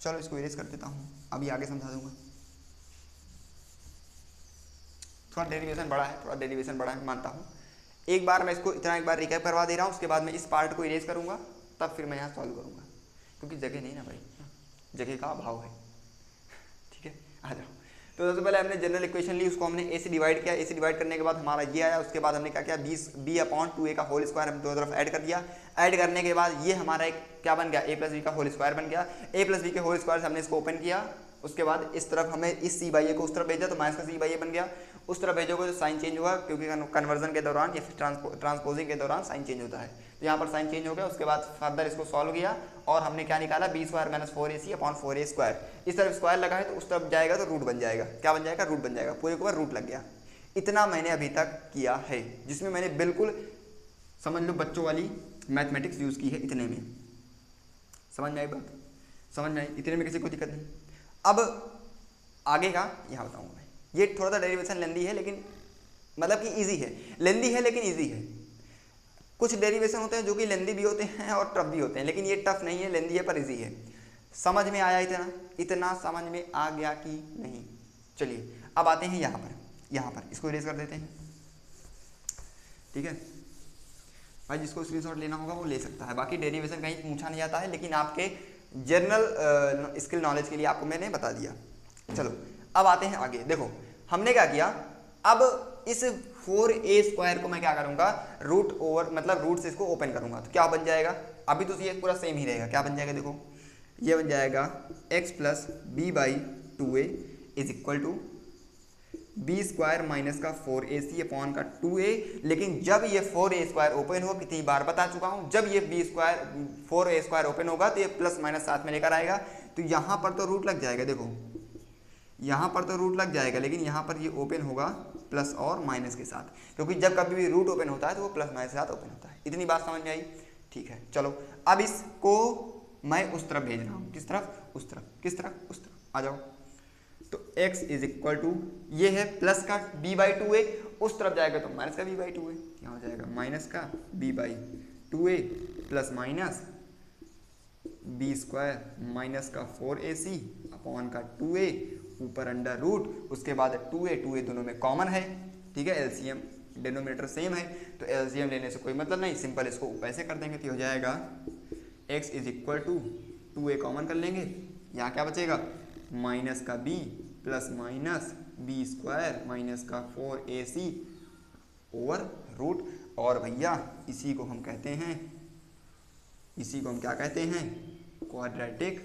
चलो इसको इरेज कर देता हूँ, अभी आगे समझा दूंगा। थोड़ा डेरिवेशन बड़ा है, थोड़ा डेरिवेशन बड़ा है, मानता हूँ। एक बार मैं इसको इतना एक बार रिकैप करवा दे रहा हूँ, उसके बाद मैं इस पार्ट को इरेज करूँगा, तब फिर मैं यहाँ सॉल्व करूँगा, क्योंकि जगह नहीं ना भाई, जगह का अभाव है। ठीक है, आ जाओ। तो सबसे पहले हमने जनरल इक्वेशन ली, उसको हमने a से डिवाइड किया, a से डिवाइड करने के बाद हमारा ये आया। उसके बाद हमने क्या किया, b अपॉन 2a का होल स्क्वायर हम दोनों तरफ ऐड कर दिया। ऐड करने के बाद ये हमारा एक क्या बन गया, a प्लस बी का होल स्क्वायर बन गया। a प्लस बी के होल स्क्वायर से हमने इसको ओपन किया। उसके बाद इस तरफ हमें इस c बाई ए को उस तरफ भेजा, तो माइनस का c बाई ए बन गया। उस तरफ भेजोगे तो साइन चेंज होगा, क्योंकि कन्वर्जन के दौरान या फिर ट्रांसपोजिंग के दौरान साइन चेंज होता है। तो यहाँ पर साइन चेंज हो गया। उसके बाद फर्दर इसको सॉल्व किया और हमने क्या निकाला, b square minus 4ac upon 4a square. इस तरफ स्क्वायर लगा है तो उस तरफ जाएगा तो रूट बन जाएगा। क्या बन जाएगा, रूट बन जाएगा, पूरे के ऊपर रूट लग गया। इतना मैंने अभी तक किया है, जिसमें मैंने बिल्कुल समझ लो बच्चों वाली मैथमेटिक्स यूज़ की है। इतने में समझ में आई बात, समझ में आई, इतने में किसी को दिक्कत नहीं। अब आगे का यहाँ बताऊँगा मैं। ये थोड़ा सा डेरिवेशन लेंदी है, लेकिन मतलब कि ईजी है, लेंदी है लेकिन ईजी है। कुछ डेरिवेशन होते हैं जो कि लेंदी भी होते हैं और टफ भी होते हैं, लेकिन ये टफ नहीं है, लेंदी है पर ईजी है। समझ में आया इतना, इतना समझ में आ गया कि नहीं? चलिए अब आते हैं यहाँ पर इसको इरेज कर देते हैं। ठीक है भाई, जिसको स्क्रीनशॉट लेना होगा वो ले सकता है। बाकी डेरिवेशन कहीं पूछा नहीं जाता है, लेकिन आपके जनरल स्किल नॉलेज के लिए आपको मैंने बता दिया। चलो अब आते हैं आगे। देखो हमने क्या किया, अब इस 4a स्क्वायर को मैं क्या करूंगा, रूट ओवर मतलब रूट से इसको ओपन करूंगा। तो क्या बन जाएगा, अभी तो ये पूरा सेम ही रहेगा। क्या बन जाएगा, देखो ये बन जाएगा x plus b by 2a is equal to b square minus का 4ac अपॉन का 2a। लेकिन जब ये 4a स्क्वायर ओपन हो, कितनी बार बता चुका हूँ, जब ये b square 4a square open होगा तो ये प्लस माइनस साथ में लेकर आएगा। तो यहाँ पर तो रूट लग जाएगा, देखो यहाँ पर तो रूट लग जाएगा, लेकिन यहाँ पर ये ओपन होगा प्लस और माइनस के साथ, क्योंकि जब कभी भी रूट ओपन होता है तो वो प्लस माइनस के साथ ओपन होता है। इतनी बात समझ में आई? ठीक है, चलो अब इसको मैं उस तरफ भेज रहा हूँ। किस तरफ, उस तरफ, किस तरफ, उस तरफ। आ जाओ। तो x इज इक्वल टू ये है प्लस का b बाई 2a, उस तरफ जाएगा तो माइनस का b बाई 2a, यहाँ हो जाएगा माइनस का b by 2a plus minus b square minus का 4ac अपॉन का 2a ऊपर अंडर रूट, उसके बाद 2a दोनों में कॉमन है। ठीक है, एलसीएम डिनोमिनेटर सेम है, तो एलसीएम लेने से कोई मतलब नहीं, सिंपल इसको वैसे कर देंगे तो हो जाएगा x is equal to 2a common कर लेंगे, यहाँ क्या बचेगा, माइनस का b plus minus b square minus का 4ac ओवर रूट। और भैया इसी को हम कहते हैं, इसी को हम क्या कहते हैं, क्वाड्रेटिक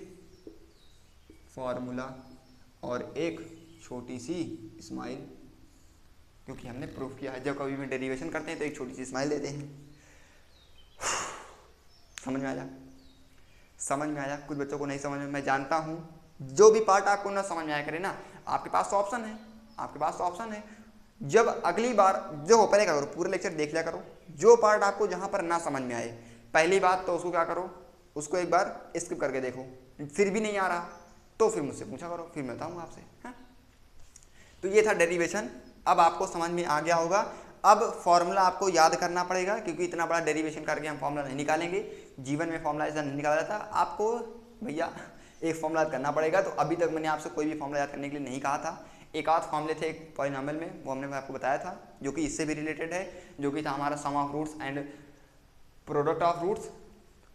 फॉर्मूला। और एक छोटी सी स्माइल, क्योंकि हमने प्रूफ किया है जब कभी भी डेरिवेशन करते हैं तो एक छोटी सी स्माइल देते हैं। समझ में आया, समझ में आया? कुछ बच्चों को नहीं समझ में, मैं जानता हूँ। जो भी पार्ट आपको ना समझ में आया करे ना, आपके पास ऑप्शन है, आपके पास ऑप्शन है। जब अगली बार जो पहले क्या करो, पूरे लेक्चर देख लिया करो। जो पार्ट आपको जहाँ पर ना समझ में आए, पहली बात तो उसको क्या करो, उसको एक बार स्किप करके देखो। फिर भी नहीं आ रहा तो फिर मुझसे पूछा करो, फिर मैं बताऊंगा आपसे। हाँ, तो ये था डेरिवेशन। अब आपको समझ में आ गया होगा। अब फॉर्मूला आपको याद करना पड़ेगा, क्योंकि इतना बड़ा डेरिवेशन करके हम फॉर्मूला नहीं निकालेंगे, जीवन में फॉर्मूला ऐसा नहीं निकाला जाता। आपको भैया एक फॉर्मूला याद करना पड़ेगा। तो अभी तक मैंने आपसे कोई भी फॉर्मूला याद करने के लिए नहीं कहा था। एक आध फॉर्मूले थे एक पॉलिनॉमियल में, वो हमने आपको बताया था, जो कि इससे भी रिलेटेड है, जो कि था हमारा sum of roots and product of roots.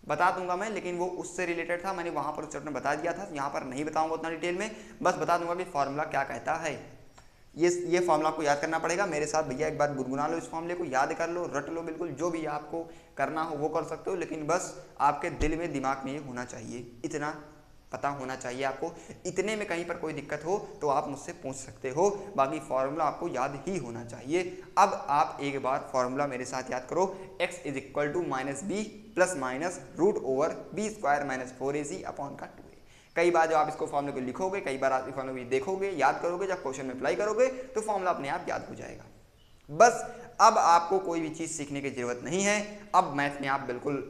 बता दूंगा मैं, लेकिन वो उससे रिलेटेड था, मैंने वहाँ पर उस चैप्टर में बता दिया था, यहाँ पर नहीं बताऊंगा उतना डिटेल में, बस बता दूंगा कि फॉर्मूला क्या कहता है। ये फॉर्मूला आपको याद करना पड़ेगा मेरे साथ भैया। एक बार गुनगुना लो इस फॉर्मूले को, याद कर लो, रट लो, बिल्कुल जो भी आपको करना हो वो कर सकते हो, लेकिन बस आपके दिल में दिमाग में ये होना चाहिए, इतना पता होना चाहिए आपको। इतने में कहीं पर कोई दिक्कत हो तो आप मुझसे पूछ सकते हो, बाकी फॉर्मूला आपको याद ही होना चाहिए। अब आप एक बार फॉर्मूला मेरे साथ याद करो, x is equal to minus b plus minus root over b square minus 4ac upon का 2a। कई बार जब आप इसको फॉर्मूले को लिखोगे, कई बार आप फॉर्मूले को देखोगे, याद करोगे, जब क्वेश्चन में अप्लाई करोगे तो फॉर्मूला अपने आप याद हो जाएगा। बस अब आपको कोई भी चीज़ सीखने की जरूरत नहीं है। अब मैथ में आप बिल्कुल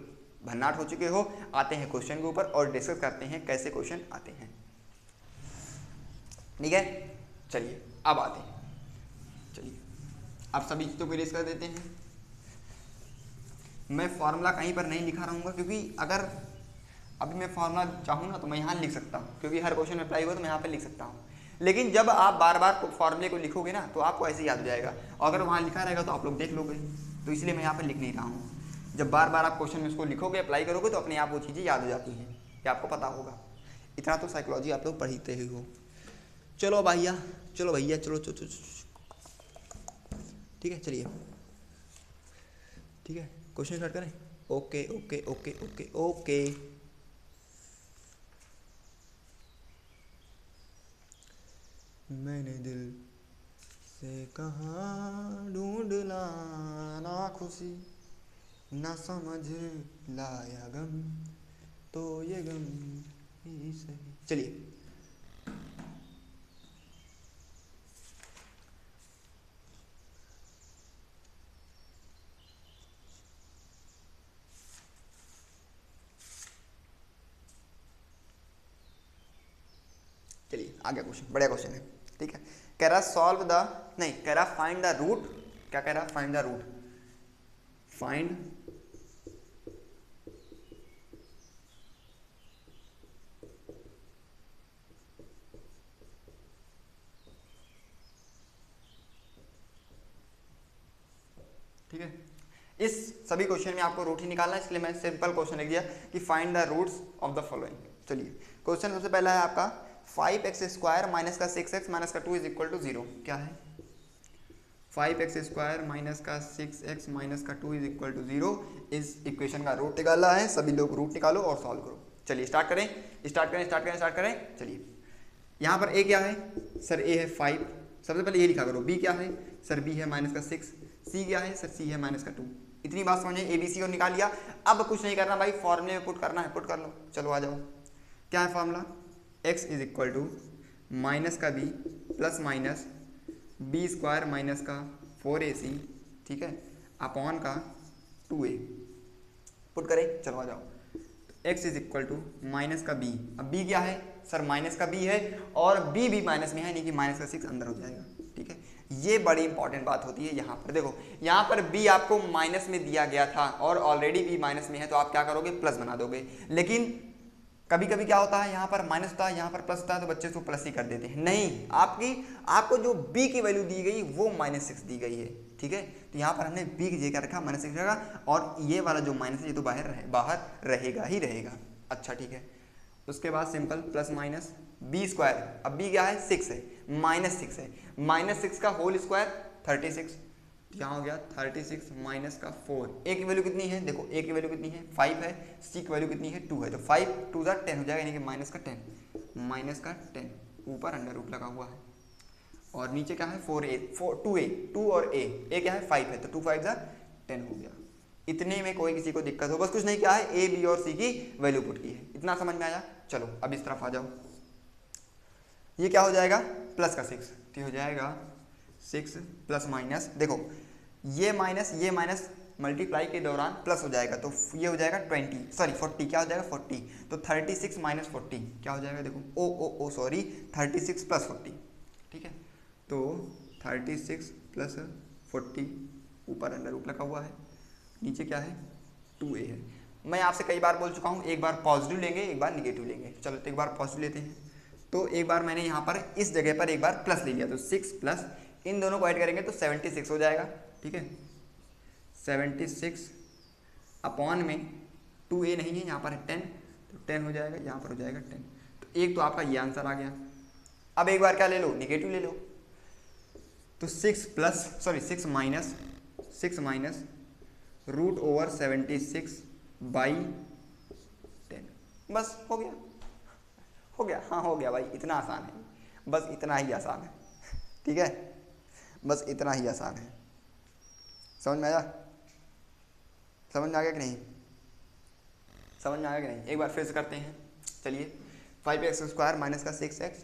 भन्नाट हो चुके हो। आते हैं क्वेश्चन के ऊपर और डिस्कस करते हैं कैसे क्वेश्चन आते हैं। ठीक है, चलिए अब आते हैं। चलिए अब सभी चीज़ों को इरेज कर देते हैं। मैं फॉर्मूला कहीं पर नहीं लिखा रहूँगा, क्योंकि अगर अभी मैं फॉर्मूला चाहूँ ना तो मैं यहाँ लिख सकता हूँ, क्योंकि हर क्वेश्चन में अप्लाई हुआ तो मैं यहाँ पर लिख सकता हूँ। लेकिन जब आप बार बार फॉर्मूले को लिखोगे ना तो आपको ऐसे याद हो जाएगा, और अगर वहाँ लिखा रहेगा तो आप लोग देख लोगे, तो इसलिए मैं यहाँ पर लिख नहीं रहा हूँ। जब बार बार आप क्वेश्चन में उसको लिखोगे, अप्लाई करोगे, तो अपने आप वो चीज़ें याद हो जाती हैं, ये आपको पता होगा। इतना तो साइकोलॉजी आप लोग पढ़ते ही हो। चलो भैया, चलो भैया, चलो चलो चलो, ठीक है, चलिए, ठीक है, क्वेश्चन स्टार्ट करें। Okay okay okay okay okay. मैंने दिल से कहा ढूंढ लाना खुशी, ना समझ लाया गम, तो ये गम ही सही। चलिए चलिए आगे क्वेश्चन, बढ़िया क्वेश्चन है। ठीक है, कह रहा सॉल्व द, नहीं कह रहा फाइंड द रूट, क्या कह रहा, फाइंड द रूट, फाइंड ठीक है, इस सभी क्वेश्चन में आपको रूट ही निकालना है, इसलिए मैं सिंपल क्वेश्चन लिख दिया कि find the roots of the following. चलिए क्वेश्चन सबसे पहला है आपका 5x स्क्वायर माइनस का 6x माइनस का 2 इज इक्वल टू 0। क्या है, 5x स्क्वायर माइनस का 6x माइनस का 2 इज इक्वल टू 0। इस इक्वेशन का रूट निकालना है, सभी लोग रूट निकालो और सॉल्व करो। चलिए स्टार्ट करें, स्टार्ट करें, स्टार्ट करें, स्टार्ट करें। चलिए यहाँ पर a क्या है सर, a है 5, सबसे पहले ये लिखा करो। b क्या है सर, b है माइनस का 6, c क्या है सर, c है माइनस का 2। इतनी बात समझे, a b c और निकाल लिया। अब कुछ नहीं करना भाई, फॉर्मूले में पुट करना है, पुट कर लो। चलो आ जाओ, क्या है formula, x is equal to minus का b plus minus b square minus का 4ac, ठीक है, अपॉन का 2a। पुट करें, चलो आ जाओ। x is equal to minus का b, अब b क्या है सर, माइनस का b है, और b भी माइनस में है, यानी कि माइनस का 6 अंदर हो जाएगा। ठीक है, ये बड़ी इंपॉर्टेंट बात होती है। यहाँ पर देखो, यहाँ पर b आपको माइनस में दिया गया था और ऑलरेडी b माइनस में है, तो आप क्या करोगे, प्लस बना दोगे। लेकिन कभी कभी क्या होता है, यहाँ पर माइनस होता है, यहाँ पर प्लस होता है, तो बच्चे उसको प्लस ही कर देते हैं। नहीं, आपको जो b की वैल्यू दी गई वो -6 दी गई है। ठीक है, तो यहाँ पर हमने b की जगह रखा -6 रखा, और ये वाला जो माइनस है ये तो बाहर रहेगा ही रहेगा। अच्छा ठीक है, उसके बाद simple plus minus b square, अब b क्या है 6 है, -6 है, -6 का होल स्क्वायर 36, यहाँ हो गया 36 माइनस का 4। a की वैल्यू कितनी है, देखो a की वैल्यू कितनी है 5 है, c की वैल्यू कितनी है 2 है, तो 5 2 10 हो जाएगा, यानी कि माइनस का 10, ऊपर अंडर रूट लगा हुआ है, और नीचे क्या है 2a 2 और a क्या है 5 है, तो 2 5 10 हो गया। इतने में कोई किसी को दिक्कत हो, बस कुछ नहीं, क्या है a b और c की वैल्यू पुट की है। इतना समझ में आया। चलो अब इस तरफ आ जाओ, ये क्या हो जाएगा प्लस का 6, तो हो जाएगा 6 प्लस माइनस, देखो ये माइनस मल्टीप्लाई के दौरान प्लस हो जाएगा, तो ये हो जाएगा 40, क्या हो जाएगा 40, तो 36 माइनस 40 क्या हो जाएगा, देखो सॉरी 36 प्लस 40। ठीक है, तो 36 प्लस 40 ऊपर अंडर रूट लगा हुआ है, नीचे क्या है 2a है। मैं आपसे कई बार बोल चुका हूँ, एक बार पॉजिटिव लेंगे एक बार निगेटिव लेंगे। चलो तो एक बार पॉजिटिव लेते हैं। तो एक बार मैंने यहाँ पर इस जगह पर एक बार प्लस ले लिया, तो 6 प्लस इन दोनों को ऐड करेंगे तो 76 हो जाएगा। ठीक है, 76 अपॉन में 2a नहीं है यहाँ पर है 10, तो 10 हो जाएगा, यहाँ पर हो जाएगा 10। तो एक तो आपका ये आंसर आ गया। अब एक बार क्या ले लो, निगेटिव ले लो। तो 6 माइनस रूट ओवर 76 बाई 10, बस हो गया, हो गया, हाँ हो गया भाई, इतना आसान है, बस इतना ही आसान है। ठीक है, बस इतना ही आसान है। समझ में आया? समझ में आ गया कि नहीं? समझ में आ गया कि नहीं? एक बार फिर से करते हैं। चलिए, 5x² माइनस का 6x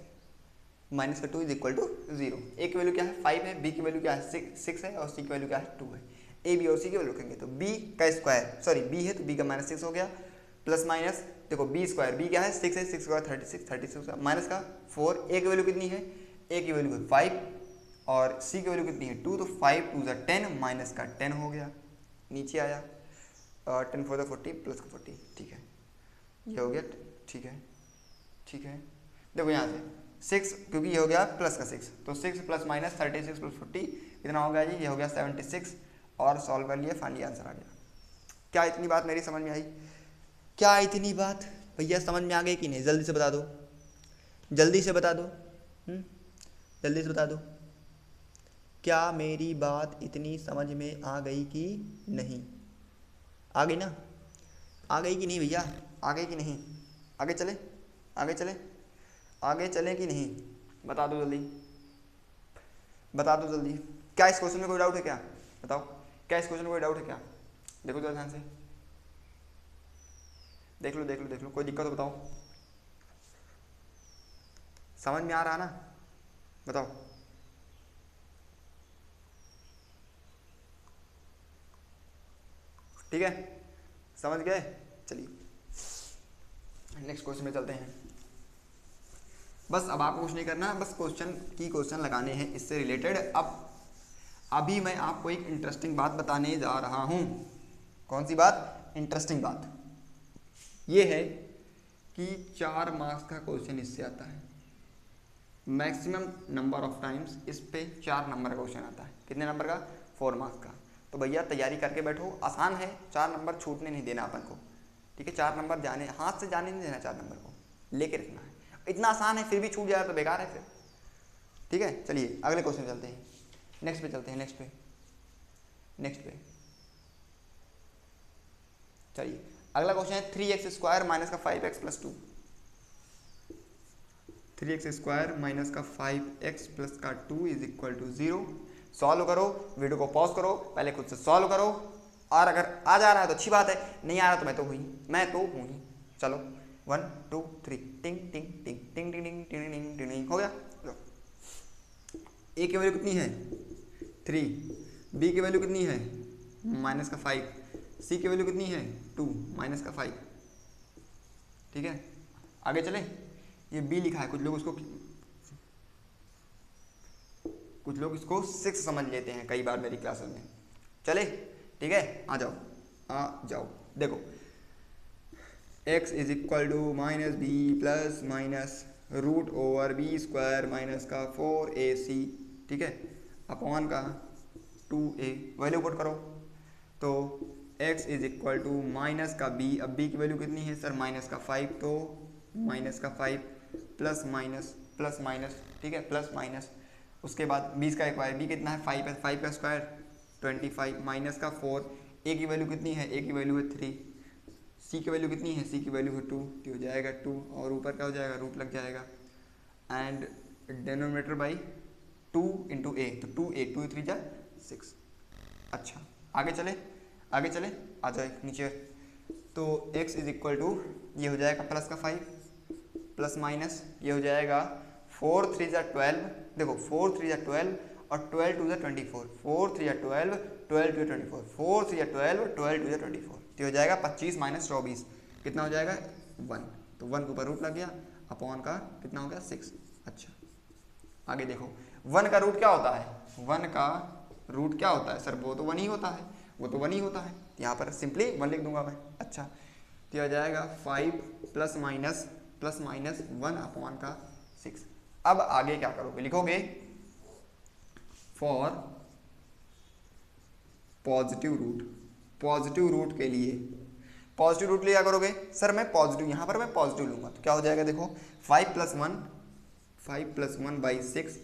माइनस का 2 इज इक्वल टू 0। ए की वैल्यू क्या है 5 है, बी की वैल्यू क्या है 6 है, और सी की वैल्यू क्या है 2 है। ए बी और सी की वैल्यू रखेंगे तो बी का स्क्वायर, सॉरी बी है तो बी का -6 हो गया, प्लस माइनस देखो बी स्क्वायर, बी क्या है 6 है, 6 स्क्वायर 36 माइनस का 4, ए की वैल्यू कितनी है, ए की वैल्यू है 5 और सी की वैल्यू कितनी है 2, तो 5 2 10 माइनस का 10 हो गया, नीचे आया 10 4 40 प्लस का 40। ठीक है, ये हो गया। ठीक है, ठीक है, देखो यहाँ से 6 क्योंकि ये हो गया प्लस का 6, तो 6 प्लस माइनस 36 प्लस 40 कितना हो गया जी, ये हो गया 76 और सॉल्व कर लिए, फाइनली आंसर आ गया। क्या इतनी बात मेरी समझ में आई? क्या इतनी बात भैया समझ में आ गई कि नहीं? जल्दी से बता दो, जल्दी से बता दो, जल्दी से बता दो, क्या मेरी बात इतनी समझ में आ गई कि नहीं? आ गई ना? आ गई कि नहीं भैया? आ गई कि नहीं? आगे चले, आगे चले, आगे चलें कि नहीं? बता दो जल्दी, बता दो जल्दी। क्या इस क्वेश्चन में कोई डाउट है क्या? बताओ, क्या इस क्वेश्चन में कोई डाउट है क्या? देखो जरा ध्यान से, देख लो देख लो देख लो, कोई दिक्कत हो बताओ। समझ में आ रहा ना? बताओ। ठीक है, समझ गए? चलिए नेक्स्ट क्वेश्चन में चलते हैं। बस अब आपको कुछ नहीं करना, बस क्वेश्चन लगाने हैं इससे रिलेटेड। अभी मैं आपको एक इंटरेस्टिंग बात बताने जा रहा हूँ। कौन सी बात? इंटरेस्टिंग बात ये है कि 4 मार्क्स का क्वेश्चन इससे आता है, मैक्सिमम नंबर ऑफ टाइम्स इस पे 4 नंबर का क्वेश्चन आता है। कितने नंबर का? 4 मार्क्स का। तो भैया तैयारी करके बैठो, आसान है, 4 नंबर छूटने नहीं देना अपन को। ठीक है, 4 नंबर जाने, हाथ से जाने नहीं देना, 4 नंबर को लेके रखना है। इतना आसान है, फिर भी छूट जाए तो बेकार है फिर। ठीक है, चलिए अगले क्वेश्चन चलते हैं, नेक्स्ट पे चलते हैं, नेक्स्ट पे चलिए। अगला क्वेश्चन है 3x² माइनस का 5x प्लस 2। 3x² माइनस का 5x प्लस का 2 इज इक्वल टू 0। सॉल्व करो, वीडियो को पॉज करो, पहले खुद से सॉल्व करो, और अगर आ जा रहा है तो अच्छी बात है, नहीं आ रहा तो मैं तो हूँ ही। चलो 1 2 3 टिंग टिंग टिंग टिंग टिंग टिंग टिंग टिंग टिंग टिंग हो गया। ए की वैल्यू कितनी है 3, बी की वैल्यू कितनी है माइनस का 5, सी की वैल्यू कितनी है 2 माइनस का 5। ठीक है, आगे चले। ये बी लिखा है, कुछ लोग इसको 6 समझ लेते हैं कई बार मेरी क्लासेस में। चले, ठीक है, आ जाओ देखो, x is equal to minus b plus minus root over b² minus का 4ac, ठीक है, अपॉन का 2a, वैल्यू पुट करो। तो x is equal to minus का b, अब b की वैल्यू कितनी है सर माइनस का 5, तो माइनस का 5 प्लस माइनस, ठीक है, प्लस माइनस, उसके बाद 20 का स्क्वायर, b कितना है 5 है, 5 का स्क्वायर 25 माइनस का 4, a की वैल्यू कितनी है, a की वैल्यू है 3, c की वैल्यू कितनी है, c की वैल्यू है 2, तो हो जाएगा 2 और ऊपर क्या हो जाएगा रूट लग जाएगा, एंड डिनोमिनेटर बाई 2 इंटू ए, तो 2a 2 3 जा 6। अच्छा आगे चले, आ जाए नीचे। तो x इज इक्वल टू ये हो जाएगा प्लस का 5 प्लस माइनस ये हो जाएगा 4 3 जा 12, देखो 4 3 जा 12 और 12 2 जा 24, 4 3 जा 12, 12 2 जा 24, 4 3 जा 12, 12 2 जा 24, तो हो जाएगा 25 माइनस 24 कितना हो जाएगा 1, तो 1 के ऊपर रूट लग गया, अपॉन का कितना हो गया 6। अच्छा आगे देखो 1 का रूट क्या होता है, 1 का रूट क्या होता है सर, वो तो 1 ही होता है, वो तो 1 ही होता है, यहाँ पर सिंपली 1 लिख दूंगा मैं। अच्छा, तो यह आ जाएगा 5 प्लस माइनस 1/6। अब आगे क्या करोगे, लिखोगे फॉर पॉजिटिव रूट के लिए, पॉजिटिव रूट लिया करोगे सर, मैं पॉजिटिव यहाँ पर मैं पॉजिटिव लूंगा तो क्या हो जाएगा, देखो 5 + 1/6,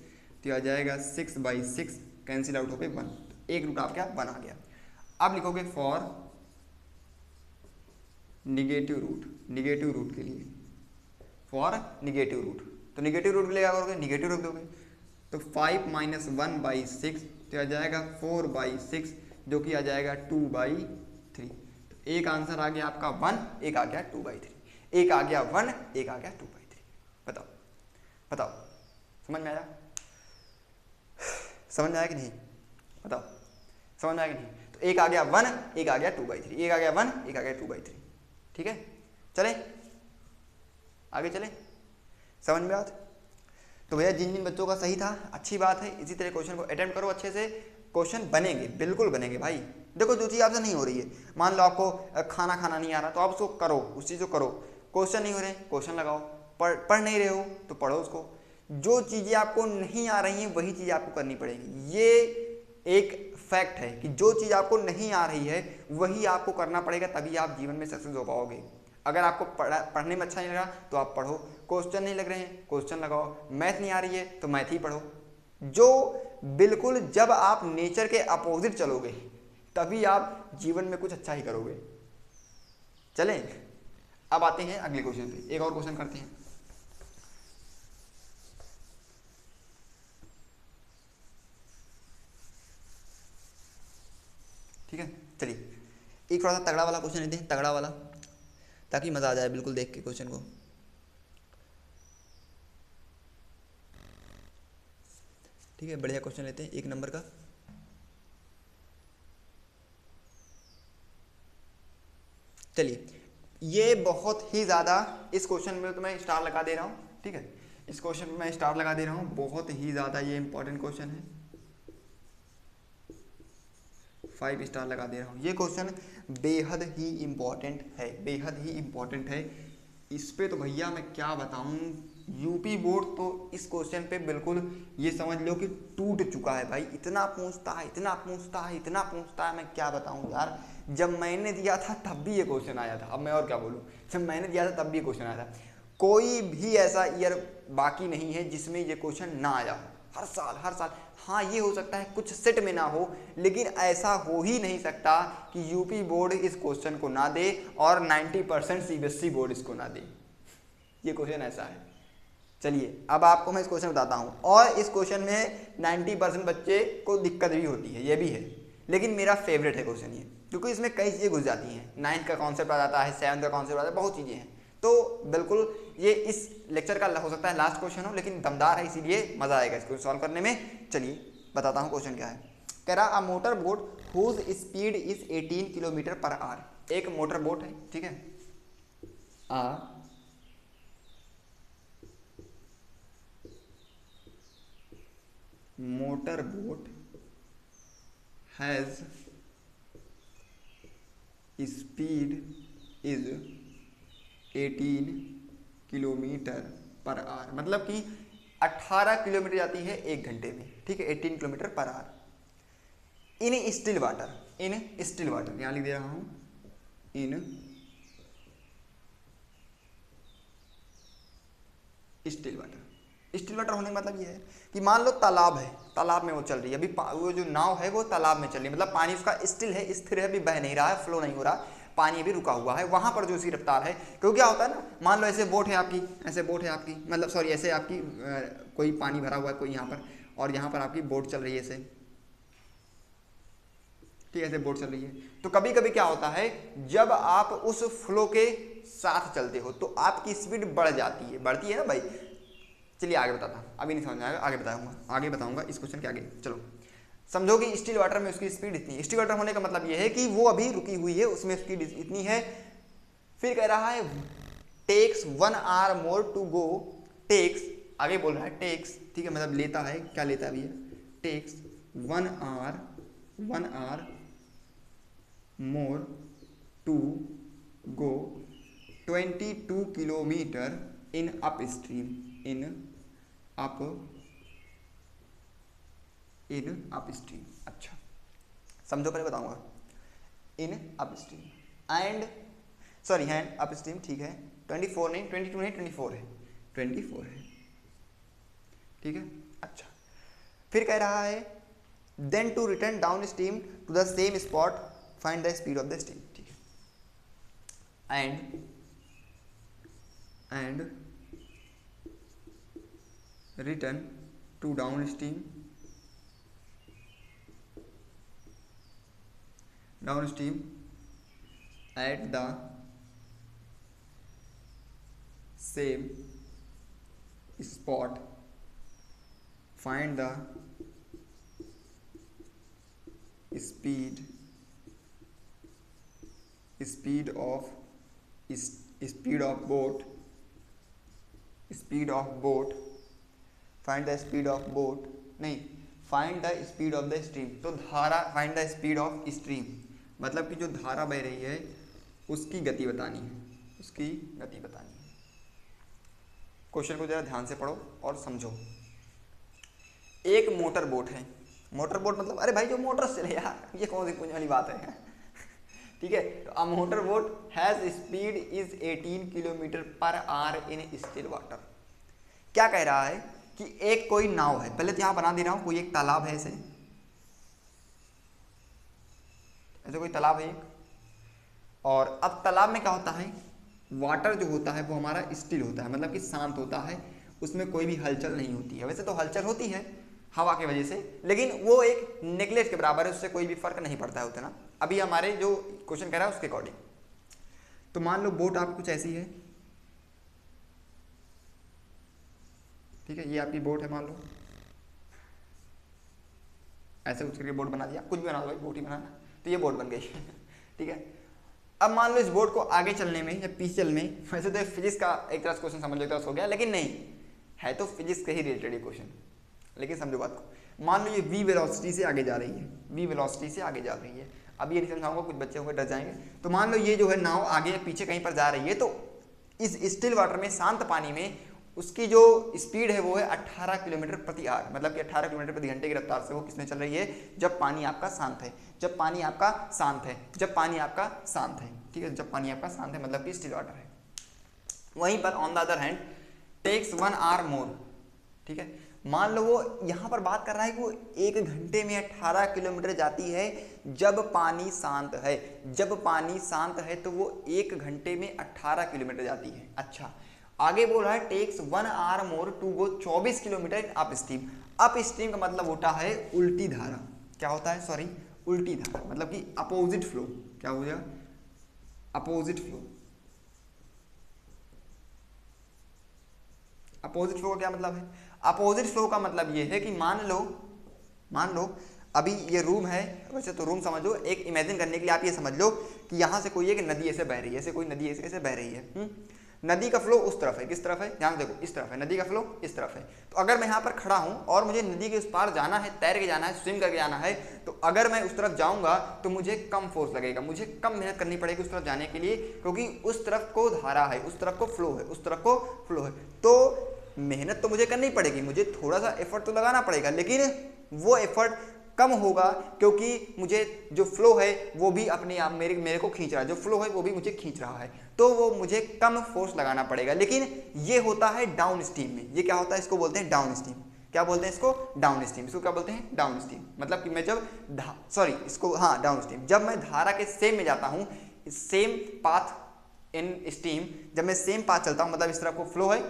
तो आ जाएगा 6/6, कैंसिल आउट हो गए 1, तो एक रूट आपका 1 आ गया। अब लिखोगे फॉर निगेटिव रूट के लिए, फॉर निगेटिव रूट, तो निगेटिव रूट लिया करोगे, निगेटिव रख दोगे, तो 5 - 1/6, तो आ जाएगा 4/6, जो कि आ जाएगा 2/3। तो एक आंसर आ गया आपका 1, एक आ गया 2/3, एक आ गया 1, एक आ गया 2/3। बताओ समझ में आया, समझ में आया कि नहीं, बताओ समझ में आया कि नहीं। तो एक आ गया 1, एक आ गया 2/3, एक आ गया 1, एक आ गया 2/3। ठीक है, चले आगे चले, समझ में बात। तो भैया जिन जिन बच्चों का सही था अच्छी बात है, इसी तरह क्वेश्चन को अटेम्प्ट करो अच्छे से, क्वेश्चन बनेंगे, बिल्कुल बनेंगे भाई। देखो जो चीज़ आपसे नहीं हो रही है, मान लो आपको खाना नहीं आ रहा तो आप उसको करो, उस चीज़ को करो। क्वेश्चन नहीं हो रहे क्वेश्चन लगाओ, पढ़ नहीं रहे हो तो पढ़ो उसको। जो चीज़ें आपको नहीं आ रही हैं वही चीज़ आपको करनी पड़ेगी। ये एक फैक्ट है कि जो चीज़ आपको नहीं आ रही है वही आपको करना पड़ेगा, तभी आप जीवन में सक्सेस हो पाओगे। अगर आपको पढ़ने में अच्छा नहीं लगा तो आप पढ़ो, क्वेश्चन नहीं लग रहे हैं क्वेश्चन लगाओ, मैथ नहीं आ रही है तो मैथ ही पढ़ो। जो बिल्कुल जब आप नेचर के अपोजिट चलोगे तभी आप जीवन में कुछ अच्छा ही करोगे। चलें, अब आते हैं अगले क्वेश्चन पे, एक और क्वेश्चन करते हैं। ठीक है, चलिए एक थोड़ा सा तगड़ा वाला क्वेश्चन लेते हैं, तगड़ा वाला, ताकि मज़ा आ जाए बिल्कुल देख के क्वेश्चन को। ठीक है, बढ़िया क्वेश्चन लेते हैं, 1 नंबर का। चलिए, ये बहुत ही ज़्यादा, इस क्वेश्चन में तो मैं स्टार लगा दे रहा हूँ। ठीक है, इस क्वेश्चन में मैं स्टार लगा दे रहा हूँ, बहुत ही ज़्यादा ये इंपॉर्टेंट क्वेश्चन है, 5 स्टार लगा दे रहा हूँ। ये क्वेश्चन बेहद ही इम्पॉर्टेंट है, बेहद ही इम्पॉर्टेंट है। इस पे तो भैया मैं क्या बताऊँ, यूपी बोर्ड तो इस क्वेश्चन पे बिल्कुल ये समझ लो कि टूट चुका है भाई। इतना पूछता है, इतना पूछता है, इतना पूछता है, मैं क्या बताऊँ यार। जब मैंने दिया था तब भी ये क्वेश्चन आया था, अब मैं और क्या बोलूँ, जब मैंने दिया था तब भी ये क्वेश्चन आया था। कोई भी ऐसा ईयर बाकी नहीं है जिसमें ये क्वेश्चन ना आया हो, हर साल हर साल। हाँ, ये हो सकता है कुछ सेट में ना हो, लेकिन ऐसा हो ही नहीं सकता कि यूपी बोर्ड इस क्वेश्चन को ना दे और 90% सीबीएसई बोर्ड इसको ना दे। ये क्वेश्चन ऐसा है। चलिए अब आपको मैं इस क्वेश्चन बताता हूँ, और इस क्वेश्चन में 90% बच्चे को दिक्कत भी होती है, ये भी है, लेकिन मेरा फेवरेट है क्वेश्चन ये, क्योंकि इसमें कई चीज़ें घुस जाती हैं। 9th का कॉन्सेप्ट आ जाता है, 7th का कॉन्सेप्ट आ जाता है, बहुत चीज़ें हैं। तो बिल्कुल ये इस लेक्चर का हो सकता है लास्ट क्वेश्चन हो, लेकिन दमदार है, इसीलिए मज़ा आएगा इसको सॉल्व करने में। चलिए बताता हूँ क्वेश्चन क्या है। कह रहा a motor boat whose speed is 18 km/h। एक मोटर बोट है, ठीक है, motor boat has speed is 18 km/h, मतलब कि 18 किलोमीटर जाती है 1 घंटे में। ठीक है, 18 km/h in still water, in still water, यहाँ लिख दे रहा हूँ, in still water. Still water होने का मतलब ये है कि मान लो तालाब है, तालाब में वो चल रही है अभी, वो जो नाव है वो तालाब में चल रही है, मतलब पानी उसका स्टिल है, स्थिर है, अभी बह नहीं रहा है, फ्लो नहीं हो रहा, पानी अभी रुका हुआ है। वहां पर जो उसकी रफ्तार है, क्योंकि क्या होता है ना, मान लो ऐसे बोट है आपकी, ऐसे बोट है आपकी, मतलब सॉरी ऐसे आपकी कोई पानी भरा हुआ है कोई यहाँ पर, और यहाँ पर आपकी बोट चल रही है ऐसे, ठीक है, ऐसे बोट चल रही है। तो कभी कभी क्या होता है, जब आप उस फ्लो के साथ चलते हो तो आपकी स्पीड बढ़ जाती है, बढ़ती है ना भाई। चलिए आगे बताता हूँ, अभी नहीं समझ में आएगा, आगे बताऊंगा इस क्वेश्चन के आगे। चलो समझो कि स्टिल वाटर में उसकी स्पीड इतनी है। स्टिल वाटर होने का मतलब ये है कि वो अभी रुकी हुई है, उसमें स्पीड इतनी है। फिर कह रहा है takes 1 hour more to go, takes आगे बोल रहा है टेक्स, ठीक है, मतलब लेता है, क्या लेता है भैया, takes 1 hour 1 hour more to go 22 kilometre in upstream in upstream. अच्छा समझो, पहले बताऊंगा। इन अपस्ट्रीम एंड अपस्ट्रीम, ठीक है। 24 नहीं, 22 नहीं, 24 है, 24 है, ठीक है। अच्छा फिर कह रहा है then to return downstream to the same spot find the speed of the stream, ठीक है। And return to downstream at the same spot find the speed of boat find the speed of boat नहीं, find the speed of the stream. तो धारा, find the speed of stream मतलब कि जो धारा बह रही है उसकी गति बतानी है, क्वेश्चन को जरा ध्यान से पढ़ो और समझो। एक मोटर बोट है, मोटर बोट मतलब अरे भाई जो मोटर से चले यार, ये कौन सी पूछने वाली बात है ठीक है। तो अ motor boat has speed is 18 kilometre per hour in still water. क्या कह रहा है कि एक कोई नाव है, पहले तो यहां बना दे रहा हूं, कोई एक तालाब है, ऐसे कोई तालाब है एक, और अब तालाब में क्या होता है, वाटर जो होता है वो हमारा स्टिल होता है, मतलब कि शांत होता है, उसमें कोई भी हलचल नहीं होती है। वैसे तो हलचल होती है हवा की वजह से, लेकिन वो एक नेकलेस के बराबर है, उससे कोई भी फर्क नहीं पड़ता है उतना। अभी हमारे जो क्वेश्चन कह रहा है उसके अकॉर्डिंग। तो मान लो बोट आप कुछ ऐसी है, ठीक है, ये आपकी बोट है, मान लो ऐसे कुछ करके बोट बना दिया, कुछ भी बना दो भाई, बोट ही बनाना, तो ये बोट बन गई ठीक है। अब मान लो इस बोट को आगे चलने में या पीछे चलने में, वैसे तो फिजिक्स का एक तरह से क्वेश्चन समझ लेते हो गया, लेकिन नहीं है तो फिजिक्स के ही रिलेटेड ये क्वेश्चन, लेकिन समझो बात को। मान लो ये v वेलोसिटी से आगे जा रही है, v वेलोसिटी से आगे जा रही है। अब ये नहीं समझाऊंगा, कुछ बच्चे होंगे डर जाएंगे। तो मान लो ये जो है नाव आगे या पीछे कहीं पर जा रही है, तो इस स्टिल वाटर में, शांत पानी में, उसकी जो स्पीड है वो है 18 किलोमीटर प्रति आवर, मतलब कि 18 किलोमीटर प्रति घंटे की रफ्तार से वो किसमें चल रही है, जब पानी आपका शांत है, जब पानी आपका शांत है, जब पानी आपका शांत है, ठीक है, जब पानी आपका शांत है, मतलब कि स्टिल वाटर है। वहीं पर on the other hand takes 1 hour more, ठीक है। मान लो वो यहाँ पर बात कर रहा है कि वो 1 घंटे में 18 किलोमीटर जाती है जब पानी शांत है, जब पानी शांत है तो वो 1 घंटे में 18 किलोमीटर जाती है। अच्छा आगे बोल रहा है takes 1 hour more to go 24 kilometre in upstream. Upstream का मतलब होता है उल्टी धारा, क्या होता है, सॉरी उल्टी धारा, मतलब कि अपोजिट फ्लो। क्या हो गया, अपोजिट फ्लो। अपोजिट फ्लो का क्या मतलब है, अपोजिट फ्लो का मतलब ये है कि मान लो अभी ये रूम है, वैसे तो रूम समझ लो, एक इमेजिन करने के लिए आप ये समझ लो कि यहाँ से कोई एक नदी ऐसे बह रही है, ऐसे कोई नदी ऐसे बह रही है। नदी का फ्लो उस तरफ है, किस तरफ है, ध्यान देखो, इस तरफ है, नदी का फ्लो इस तरफ है। तो अगर मैं यहाँ पर खड़ा हूँ और मुझे नदी के उस पार जाना है, तैर के जाना है, स्विम करके जाना है, तो अगर मैं उस तरफ जाऊँगा तो मुझे कम फोर्स लगेगा, मुझे कम मेहनत करनी पड़ेगी उस तरफ जाने के लिए, क्योंकि उस तरफ को धारा है, उस तरफ को फ्लो है, उस तरफ को फ्लो है। तो मेहनत तो मुझे करनी पड़ेगी, मुझे थोड़ा सा एफर्ट तो लगाना पड़ेगा, लेकिन वो एफर्ट कम होगा क्योंकि मुझे जो फ्लो है वो भी अपने आप मेरे को खींच रहा है, जो फ्लो है वो भी मुझे खींच रहा है, तो वो मुझे कम फोर्स लगाना पड़ेगा। लेकिन ये होता है डाउन स्ट्रीम में, ये क्या होता है, इसको बोलते हैं डाउन स्ट्रीम। क्या बोलते हैं इसको, डाउन स्ट्रीम। इसको क्या बोलते हैं, डाउन स्ट्रीम। मतलब कि मैं जब डाउन स्ट्रीम, जब मैं धारा के सेम में जाता हूँ, सेम पाथ इन स्ट्रीम, जब मैं सेम पाथ चलता हूँ, मतलब इस तरफ को फ्लो है,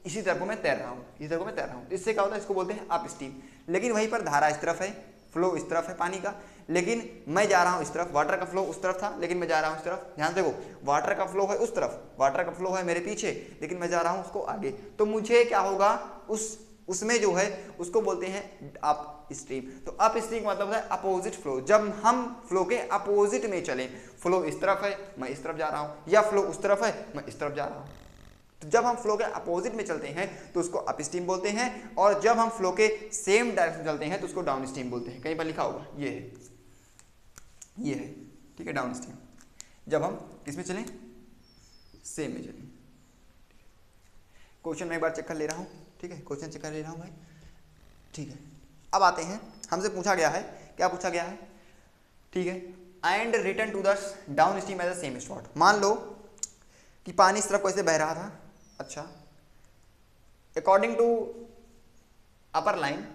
इसी तरफ को मैं तैर रहा हूँ, इस तरफ को मैं तैर रहा हूँ, इससे क्या होता है, इसको बोलते हैं अप स्ट्रीम। लेकिन वहीं पर धारा इस तरफ है, फ्लो इस तरफ है पानी का, लेकिन मैं जा रहा हूँ इस तरफ, वाटर का फ्लो उस तरफ था, लेकिन मैं जा रहा हूँ इस तरफ। ध्यान देखो, वाटर का फ्लो है उस तरफ, वाटर का फ्लो है मेरे पीछे, लेकिन मैं जा रहा हूँ उसको आगे, तो मुझे क्या होगा, उसमें जो है उसको बोलते हैं अप स्ट्रीम। तो अप स्ट्रीम का मतलब होता है अपोजिट फ्लो, जब हम फ्लो के अपोजिट में चलें, फ्लो इस तरफ है मैं इस तरफ जा रहा हूँ, या फ्लो उस तरफ है मैं इस तरफ जा रहा हूँ, तो जब हम फ्लो के अपोजिट में चलते हैं तो उसको अप स्ट्रीम बोलते हैं, और जब हम फ्लो के सेम डायरेक्शन चलते हैं तो उसको डाउन स्ट्रीम बोलते हैं। कहीं पर लिखा होगा ये है, ये है, ठीक है, डाउन स्ट्रीम। जब हम किस में चलें, सेम में चलें। क्वेश्चन मैं एक बार चेक कर ले रहा हूँ, ठीक है, क्वेश्चन चेक कर ले रहा हूँ भाई, ठीक है। अब आते हैं, हमसे पूछा गया है, क्या पूछा गया है, ठीक है, and return to the downstream as the same spot. मान लो कि पानी इस तरफ कैसे बह रहा था, अच्छा, अकॉर्डिंग टू अपर लाइन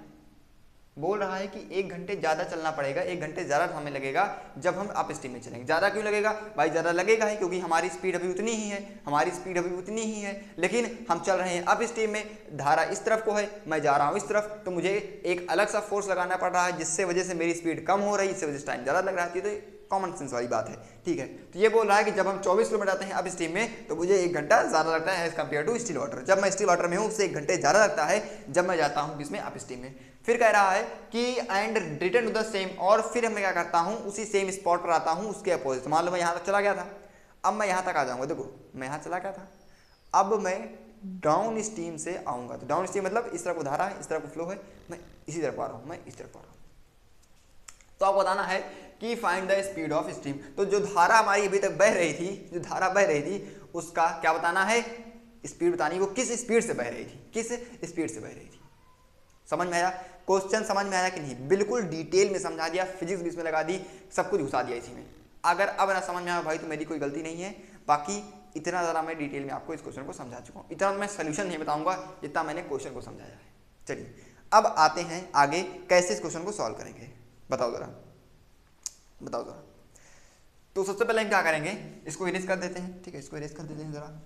बोल रहा है कि 1 घंटे ज़्यादा चलना पड़ेगा, 1 घंटे ज़्यादा समय लगेगा जब हम अप स्ट्रीम में चलेंगे। ज़्यादा क्यों लगेगा भाई, ज़्यादा लगेगा ही क्योंकि हमारी स्पीड अभी उतनी ही है, हमारी स्पीड अभी उतनी ही है, लेकिन हम चल रहे हैं अप स्ट्रीम में, धारा इस तरफ को है, मैं जा रहा हूँ इस तरफ, तो मुझे एक अलग सा फोर्स लगाना पड़ रहा है जिससे वजह से मेरी स्पीड कम हो रही है, इससे वजह से टाइम ज़्यादा लग रहा है। तो कॉमन सेंस वाली बात है, ठीक है। तो ये बोल रहा है कि जब हम 24 किलोमीटर आते हैं अप स्ट्रीम में तो मुझे 1 घंटा ज़्यादा लगता है as compare to still water. जब मैं स्टिल वाटर में हूँ उससे 1 घंटे ज़्यादा लगता है जब मैं जाता हूँ किसमें, अप स्ट्रीम में। फिर कह रहा है कि and return to the same, और फिर मैं क्या करता हूँ, उसी सेम स्पॉट पर आता हूँ उसके अपोजिट। मान लो मैं यहाँ तक चला गया था, अब मैं यहाँ तक आ जाऊँगा, देखो मैं यहाँ चला गया था, अब मैं डाउन स्ट्रीम से आऊँगा। तो डाउन स्ट्रीम मतलब इस तरफ को धारा है, इस तरफ को फ्लो है, मैं इसी तरफ आ रहा हूँ, मैं इस तरफ आ रहा हूँ। तो आपको बताना है कि find the speed of stream. तो जो धारा हमारी अभी तक बह रही थी, जो धारा बह रही थी उसका क्या बताना है, स्पीड बतानी, वो किस स्पीड से बह रही थी, किस स्पीड से बह रही थी। समझ में आया क्वेश्चन, समझ में आया कि नहीं, बिल्कुल डिटेल में समझा दिया, फिजिक्स भी इसमें लगा दी, सब कुछ घुसा दिया इसी में। अगर अब ना समझ में आया भाई तो मेरी कोई गलती नहीं है, बाकी इतना ज़्यादा मैं डिटेल में आपको इस क्वेश्चन को समझा चुका हूँ। इतना मैं सोल्यूशन नहीं बताऊंगा जितना मैंने क्वेश्चन को समझाया है। चलिए अब आते हैं आगे, कैसे इस क्वेश्चन को सॉल्व करेंगे, बताओ ज़रा, बताओ ज़रा। तो सबसे पहले हम क्या करेंगे, इसको इरेज कर देते हैं, ठीक है, इसको इरेज कर देते हैं ज़रा,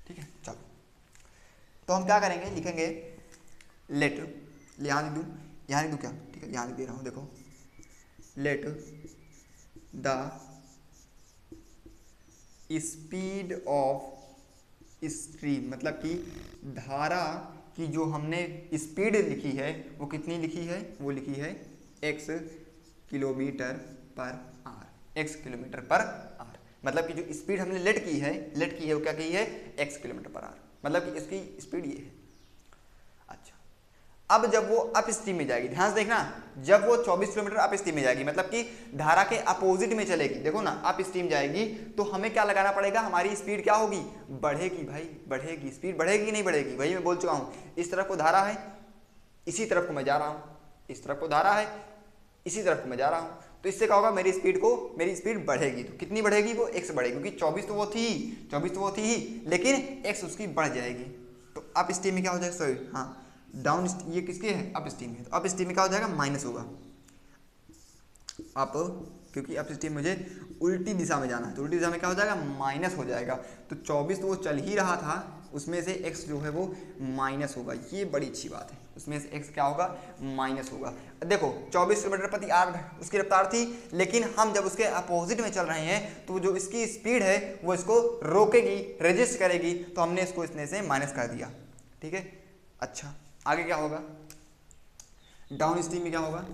ठीक है। चलो तो हम क्या करेंगे, लिखेंगे लेट, यहाँ लिख दूँ, यहाँ लिख दूँ क्या, ठीक है, यहाँ लिख दे रहा हूँ, देखो let the speed of stream, मतलब कि धारा की जो हमने स्पीड लिखी है वो कितनी लिखी है, वो लिखी है x kilometre per hour, x kilometre per hour. मतलब कि जो स्पीड हमने लेट की है वो क्या की है, x किलोमीटर पर आवर, मतलब कि इसकी स्पीड ये है। अच्छा, अब जब वो अप स्ट्रीम में जाएगी, ध्यान से देखना, जब वो 24 किलोमीटर अप स्ट्रीम में जाएगी, मतलब कि धारा के अपोजिट में चलेगी, देखो ना अप स्ट्रीम जाएगी, तो हमें क्या लगाना पड़ेगा, हमारी स्पीड क्या होगी, बढ़ेगी भाई, बढ़ेगी, स्पीड बढ़ेगी कि नहीं बढ़ेगी, वही मैं बोल चुका हूँ। इस तरफ को धारा है, इसी तरफ को मैं जा रहा हूँ, इस तरफ को धारा है, इसी तरफ को मैं जा रहा हूँ, तो इससे क्या होगा, मेरी स्पीड बढ़ेगी। तो कितनी बढ़ेगी, वो x बढ़ेगी, क्योंकि 24 तो वो थी ही, लेकिन x उसकी बढ़ जाएगी। तो अप स्ट्रीम में क्या हो जाएगा, सॉरी हाँ, डाउन, ये किसके है, अप स्ट्रीम है, तो अप स्ट्रीम में क्या हो जाएगा, माइनस होगा अप, क्योंकि अप स्ट्रीम मुझे उल्टी दिशा में जाना है, तो उल्टी दिशा में क्या हो जाएगा, माइनस हो जाएगा। तो 24 तो वो चल ही रहा था, उसमें से x जो है वो माइनस होगा, ये बड़ी अच्छी बात है, उसमें से x क्या होगा, माइनस होगा। देखो 24 किलोमीटर प्रति आवर उसकी रफ्तार थी, लेकिन हम जब उसके अपोजिट में चल रहे हैं तो जो इसकी स्पीड है वो इसको रोकेगी, रेजिस्ट करेगी, तो हमने इसको इसमें से माइनस कर दिया, ठीक है। अच्छा आगे क्या होगा, डाउन स्ट्रीम में क्या होगा,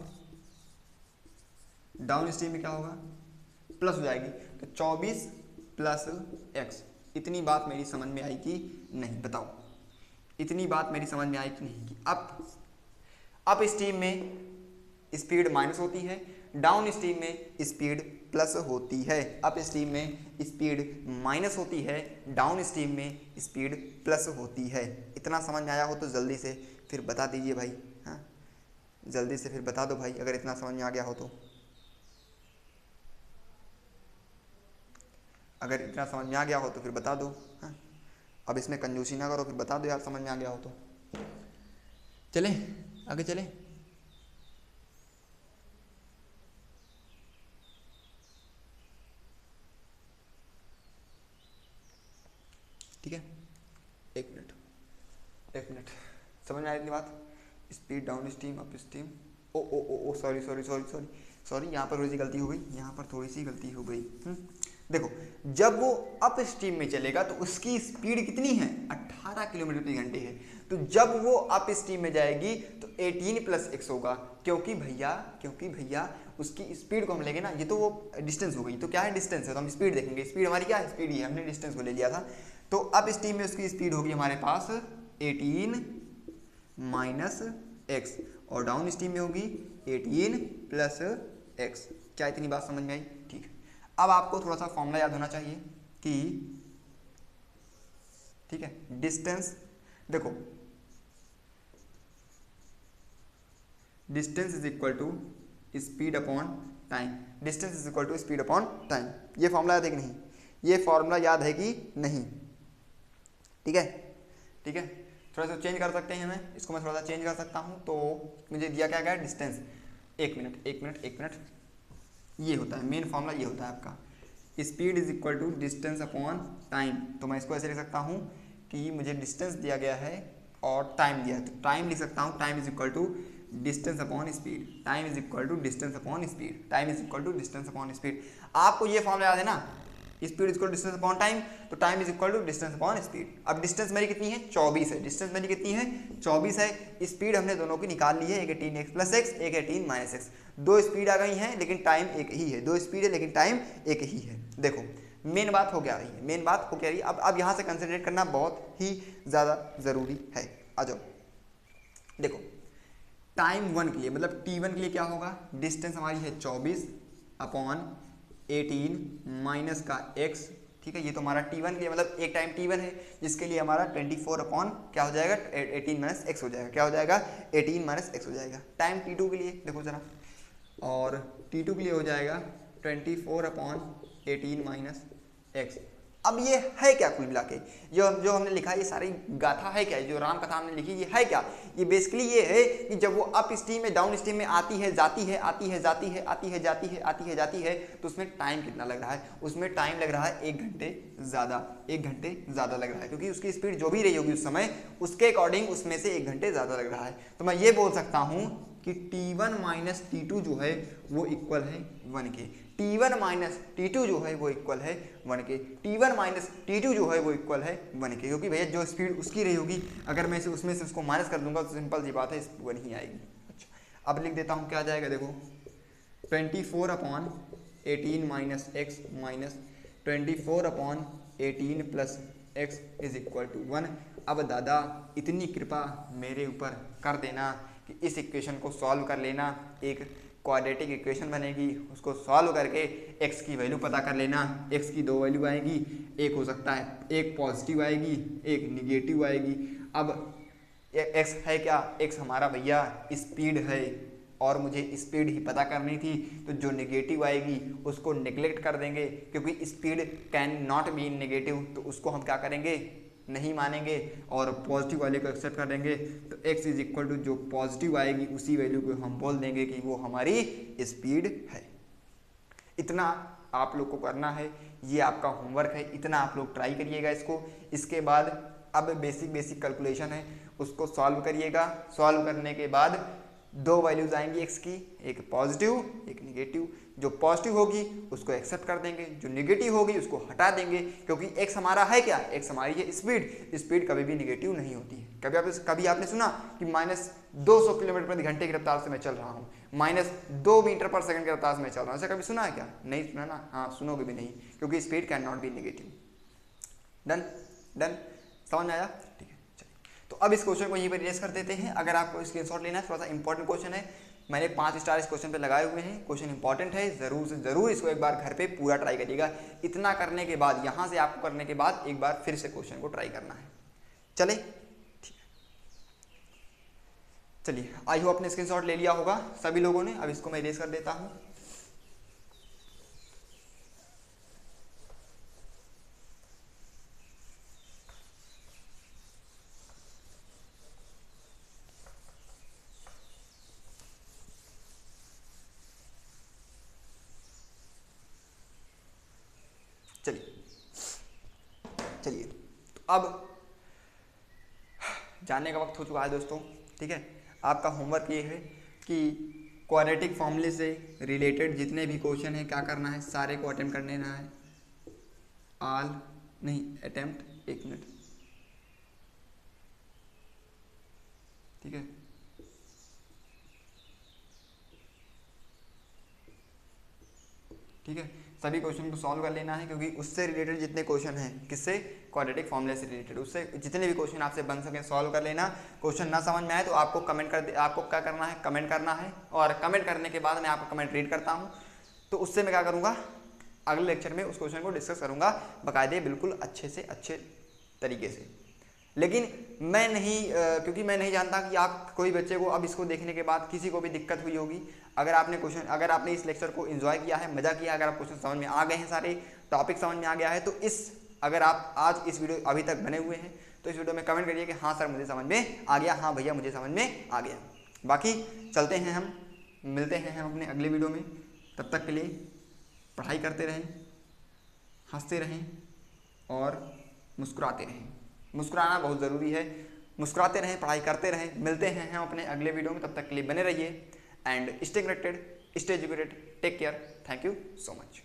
डाउन स्ट्रीम में क्या होगा, प्लस हो जाएगी, तो 24 प्लस x। इतनी बात मेरी समझ में आई कि नहीं, बताओ इतनी बात मेरी समझ में आई कि नहीं, कि अप स्ट्रीम में स्पीड माइनस होती है, डाउन स्ट्रीम में स्पीड प्लस होती है। अप स्ट्रीम में स्पीड माइनस होती है, डाउन स्ट्रीम में स्पीड प्लस होती है। इतना समझ में आया हो तो जल्दी से फिर बता दीजिए भाई, हाँ जल्दी से फिर बता दो भाई, अगर इतना समझ में आ गया हो तो, अगर इतना समझ में आ गया हो तो फिर बता दो। हाँ अब इसमें कंजूसी ना करो, फिर बता दो यार समझ में आ गया हो तो। चलें आगे चलें, ठीक है, एक मिनट समझ में आई इतनी बात, speed downstream upstream, oh sorry यहाँ पर थोड़ी सी गलती हो गई, यहाँ पर थोड़ी सी गलती हो गई। देखो जब वो अप स्ट्रीम में चलेगा तो उसकी स्पीड कितनी है, 18 किलोमीटर प्रति घंटे है। तो जब वो अप स्ट्रीम में जाएगी तो 18 प्लस x होगा, क्योंकि भैया उसकी स्पीड को हम लेंगे ना, ये तो वो डिस्टेंस हो गई, तो क्या है डिस्टेंस है, तो हम स्पीड देखेंगे, स्पीड हमारी क्या है, स्पीड ही है, हमने डिस्टेंस को ले लिया था। तो अप स्ट्रीम में उसकी स्पीड होगी हमारे पास 18 माइनस x, और डाउन स्ट्रीम में होगी 18 प्लस x। क्या इतनी बात समझ में आई? ठीक है। अब आपको थोड़ा सा फॉर्मूला याद होना चाहिए कि ठीक है, डिस्टेंस, देखो distance is equal to speed upon time. Distance is equal to speed upon time. ये फॉर्मूला याद है कि नहीं? ये फॉर्मूला याद है कि नहीं? ठीक है, ठीक है। थोड़ा सा चेंज कर सकते हैं हमें, इसको मैं थोड़ा सा चेंज कर सकता हूँ। तो मुझे दिया क्या गया है? डिस्टेंस। एक मिनट, ये होता है मेन फॉर्मूला, ये होता है आपका speed is equal to distance upon time. तो मैं इसको ऐसे लिख सकता हूँ कि मुझे डिस्टेंस दिया गया है और टाइम दिया है, तो टाइम लिख सकता हूँ time is equal to distance upon speed. Time is equal to distance upon speed. Time is equal to distance upon speed. आपको ये फॉर्मूला याद है ना? Speed is equal to distance upon time, तो time is equal to distance upon speed. अब distance मेरी कितनी है? 24 है। डिस्टेंस मेरी कितनी है? 24 है। स्पीड हमने दोनों की निकाल ली है, एक 18x प्लस एक्स, एक 18 माइनस एक्स। दो स्पीड आ गई हैं लेकिन टाइम एक ही है। दो स्पीड है लेकिन टाइम एक ही है। देखो मेन बात हो क्या रही है? मेन बात हो क्या रही है? अब यहाँ से कंसंट्रेट करना बहुत ही ज़्यादा ज़रूरी है। आ जाओ, देखो टाइम 1 के लिए मतलब t1 के लिए क्या होगा? डिस्टेंस हमारी है 24 अपॉन 18 माइनस का x। ठीक है, ये तो हमारा t1 के लिए मतलब एक टाइम t1 है, जिसके लिए हमारा 24 अपॉन क्या हो जाएगा? 18 माइनस एक्स हो जाएगा। क्या हो जाएगा? 18 माइनस एक्स हो जाएगा। टाइम t2 के लिए देखो ज़रा, और t2 के लिए हो जाएगा 24 अपॉन 18 माइनस एक्स। अब ये है क्या कुल मिला के? जो हमने लिखा है ये सारी गाथा है क्या? जो राम कथा हमने लिखी ये है क्या? ये बेसिकली ये है कि जब वो अप स्ट्रीम में डाउन स्ट्रीम में आती है, जाती है, आती है, जाती है, आती है, जाती है, आती है, जाती है, तो उसमें टाइम कितना लग रहा है? उसमें टाइम लग रहा है 1 घंटे ज़्यादा। 1 घंटे ज़्यादा लग रहा है, क्योंकि उसकी स्पीड जो भी रही होगी उस समय, उसके अकॉर्डिंग उसमें से 1 घंटे ज़्यादा लग रहा है। तो मैं ये बोल सकता हूँ कि t1 माइनस t2 जो है वो इक्वल है 1 के। t1 माइनस t2 जो है वो इक्वल है 1 के। t1 माइनस t2 जो है वो इक्वल है 1 के, क्योंकि भैया जो स्पीड उसकी रही होगी, अगर मैं इसे उसमें से उसको माइनस कर दूंगा तो सिंपल सी बात है 1 ही आएगी। अच्छा, अब लिख देता हूँ क्या आ जाएगा, देखो 24 upon 18 minus x minus 24 upon 18 plus x is equal to 1। अब दादा इतनी कृपा मेरे ऊपर कर देना कि इस इक्वेशन को सॉल्व कर लेना। एक क्वाड्रेटिक इक्वेशन बनेगी, उसको सॉल्व करके x की वैल्यू पता कर लेना। x की दो वैल्यू आएगी, एक हो सकता है एक पॉजिटिव आएगी, एक निगेटिव आएगी। अब x है क्या? x हमारा भैया स्पीड है, और मुझे स्पीड ही पता करनी थी, तो जो नेगेटिव आएगी उसको नेग्लेक्ट कर देंगे, क्योंकि speed can not be negative, तो उसको हम क्या करेंगे? नहीं मानेंगे, और पॉजिटिव वाले को एक्सेप्ट कर देंगे। तो x इज इक्वल टू जो पॉजिटिव आएगी उसी वैल्यू को हम बोल देंगे कि वो हमारी स्पीड है। इतना आप लोग को करना है, ये आपका होमवर्क है, इतना आप लोग ट्राई करिएगा इसको। इसके बाद अब बेसिक कैलकुलेशन है, उसको सॉल्व करिएगा। सॉल्व करने के बाद दो वैल्यूज आएंगी x की, एक पॉजिटिव एक निगेटिव। जो पॉजिटिव होगी उसको एक्सेप्ट कर देंगे, जो निगेटिव होगी उसको हटा देंगे, क्योंकि x हमारा है क्या? x हमारी है स्पीड। स्पीड कभी भी निगेटिव नहीं होती है। कभी आपने सुना कि -200 किलोमीटर प्रति घंटे की रफ्तार से मैं चल रहा हूँ, -2 मीटर पर सेकंड की रफ्तार से मैं चल रहा हूँ? ऐसा कभी सुना है क्या? नहीं सुना ना? हाँ, सुनोगे भी नहीं, क्योंकि speed can not be negative. Done done, समझ में आया? ठीक है, चलिए तो अब इस क्वेश्चन को यहीं पर रेस कर देते हैं। अगर आपको स्क्रीनशॉट लेना है, थोड़ा सा इंपॉर्टेंट क्वेश्चन है, मैंने 5 स्टार इस क्वेश्चन पे लगाए हुए हैं। क्वेश्चन इंपॉर्टेंट है, जरूर से जरूर इसको एक बार घर पे पूरा ट्राई करिएगा। इतना करने के बाद, यहाँ से आपको करने के बाद एक बार फिर से क्वेश्चन को ट्राई करना है। चले, ठीक है, चलिए आई होप आपने स्क्रीनशॉट ले लिया होगा सभी लोगों ने। अब इसको मैं इरेज कर देता हूँ। चलिए तो अब जानने का वक्त हो चुका है दोस्तों। ठीक है, आपका होमवर्क ये है कि क्वाड्रेटिक फॉर्मूले से रिलेटेड जितने भी क्वेश्चन हैं क्या करना है? सारे को अटेम्प्ट कर लेना है। ऑल नहीं, अटेम्प्ट, 1 मिनट, ठीक है। ठीक है, सभी क्वेश्चन को सॉल्व कर लेना है, क्योंकि उससे रिलेटेड जितने क्वेश्चन हैं, किससे, क्वाड्रेटिक फॉर्मूले से रिलेटेड, उससे जितने भी क्वेश्चन आपसे बन सकें सॉल्व कर लेना। क्वेश्चन ना समझ में आए तो आपको आपको क्या करना है, कमेंट करना है, और कमेंट करने के बाद मैं आपका कमेंट रीड करता हूँ, तो उससे मैं क्या करूँगा, अगले लेक्चर में उस क्वेश्चन को डिस्कस करूँगा बाकायदे, बिल्कुल अच्छे से अच्छे तरीके से। लेकिन मैं नहीं क्योंकि मैं नहीं जानता कि आप कोई बच्चे को अब इसको देखने के बाद किसी को भी दिक्कत हुई होगी। अगर आपने इस लेक्चर को एंजॉय किया है, मज़ा किया, अगर आप क्वेश्चन समझ में आ गए हैं, सारे टॉपिक समझ में आ गया है, तो अगर आप आज इस वीडियो अभी तक बने हुए हैं तो इस वीडियो में कमेंट करिए कि हाँ सर मुझे समझ में आ गया, हाँ भैया मुझे समझ में आ गया। बाकी चलते हैं, हम मिलते हैं हम अपने अगले वीडियो में। तब तक के लिए पढ़ाई करते रहें, हंसते रहें और मुस्कुराते रहें। मुस्कुराना बहुत ज़रूरी है, मुस्कुराते रहें, पढ़ाई करते रहें। मिलते हैं हम अपने अगले वीडियो में, तब तक के लिए बने रहिए and stay connected, stay educated, take care, thank you so much.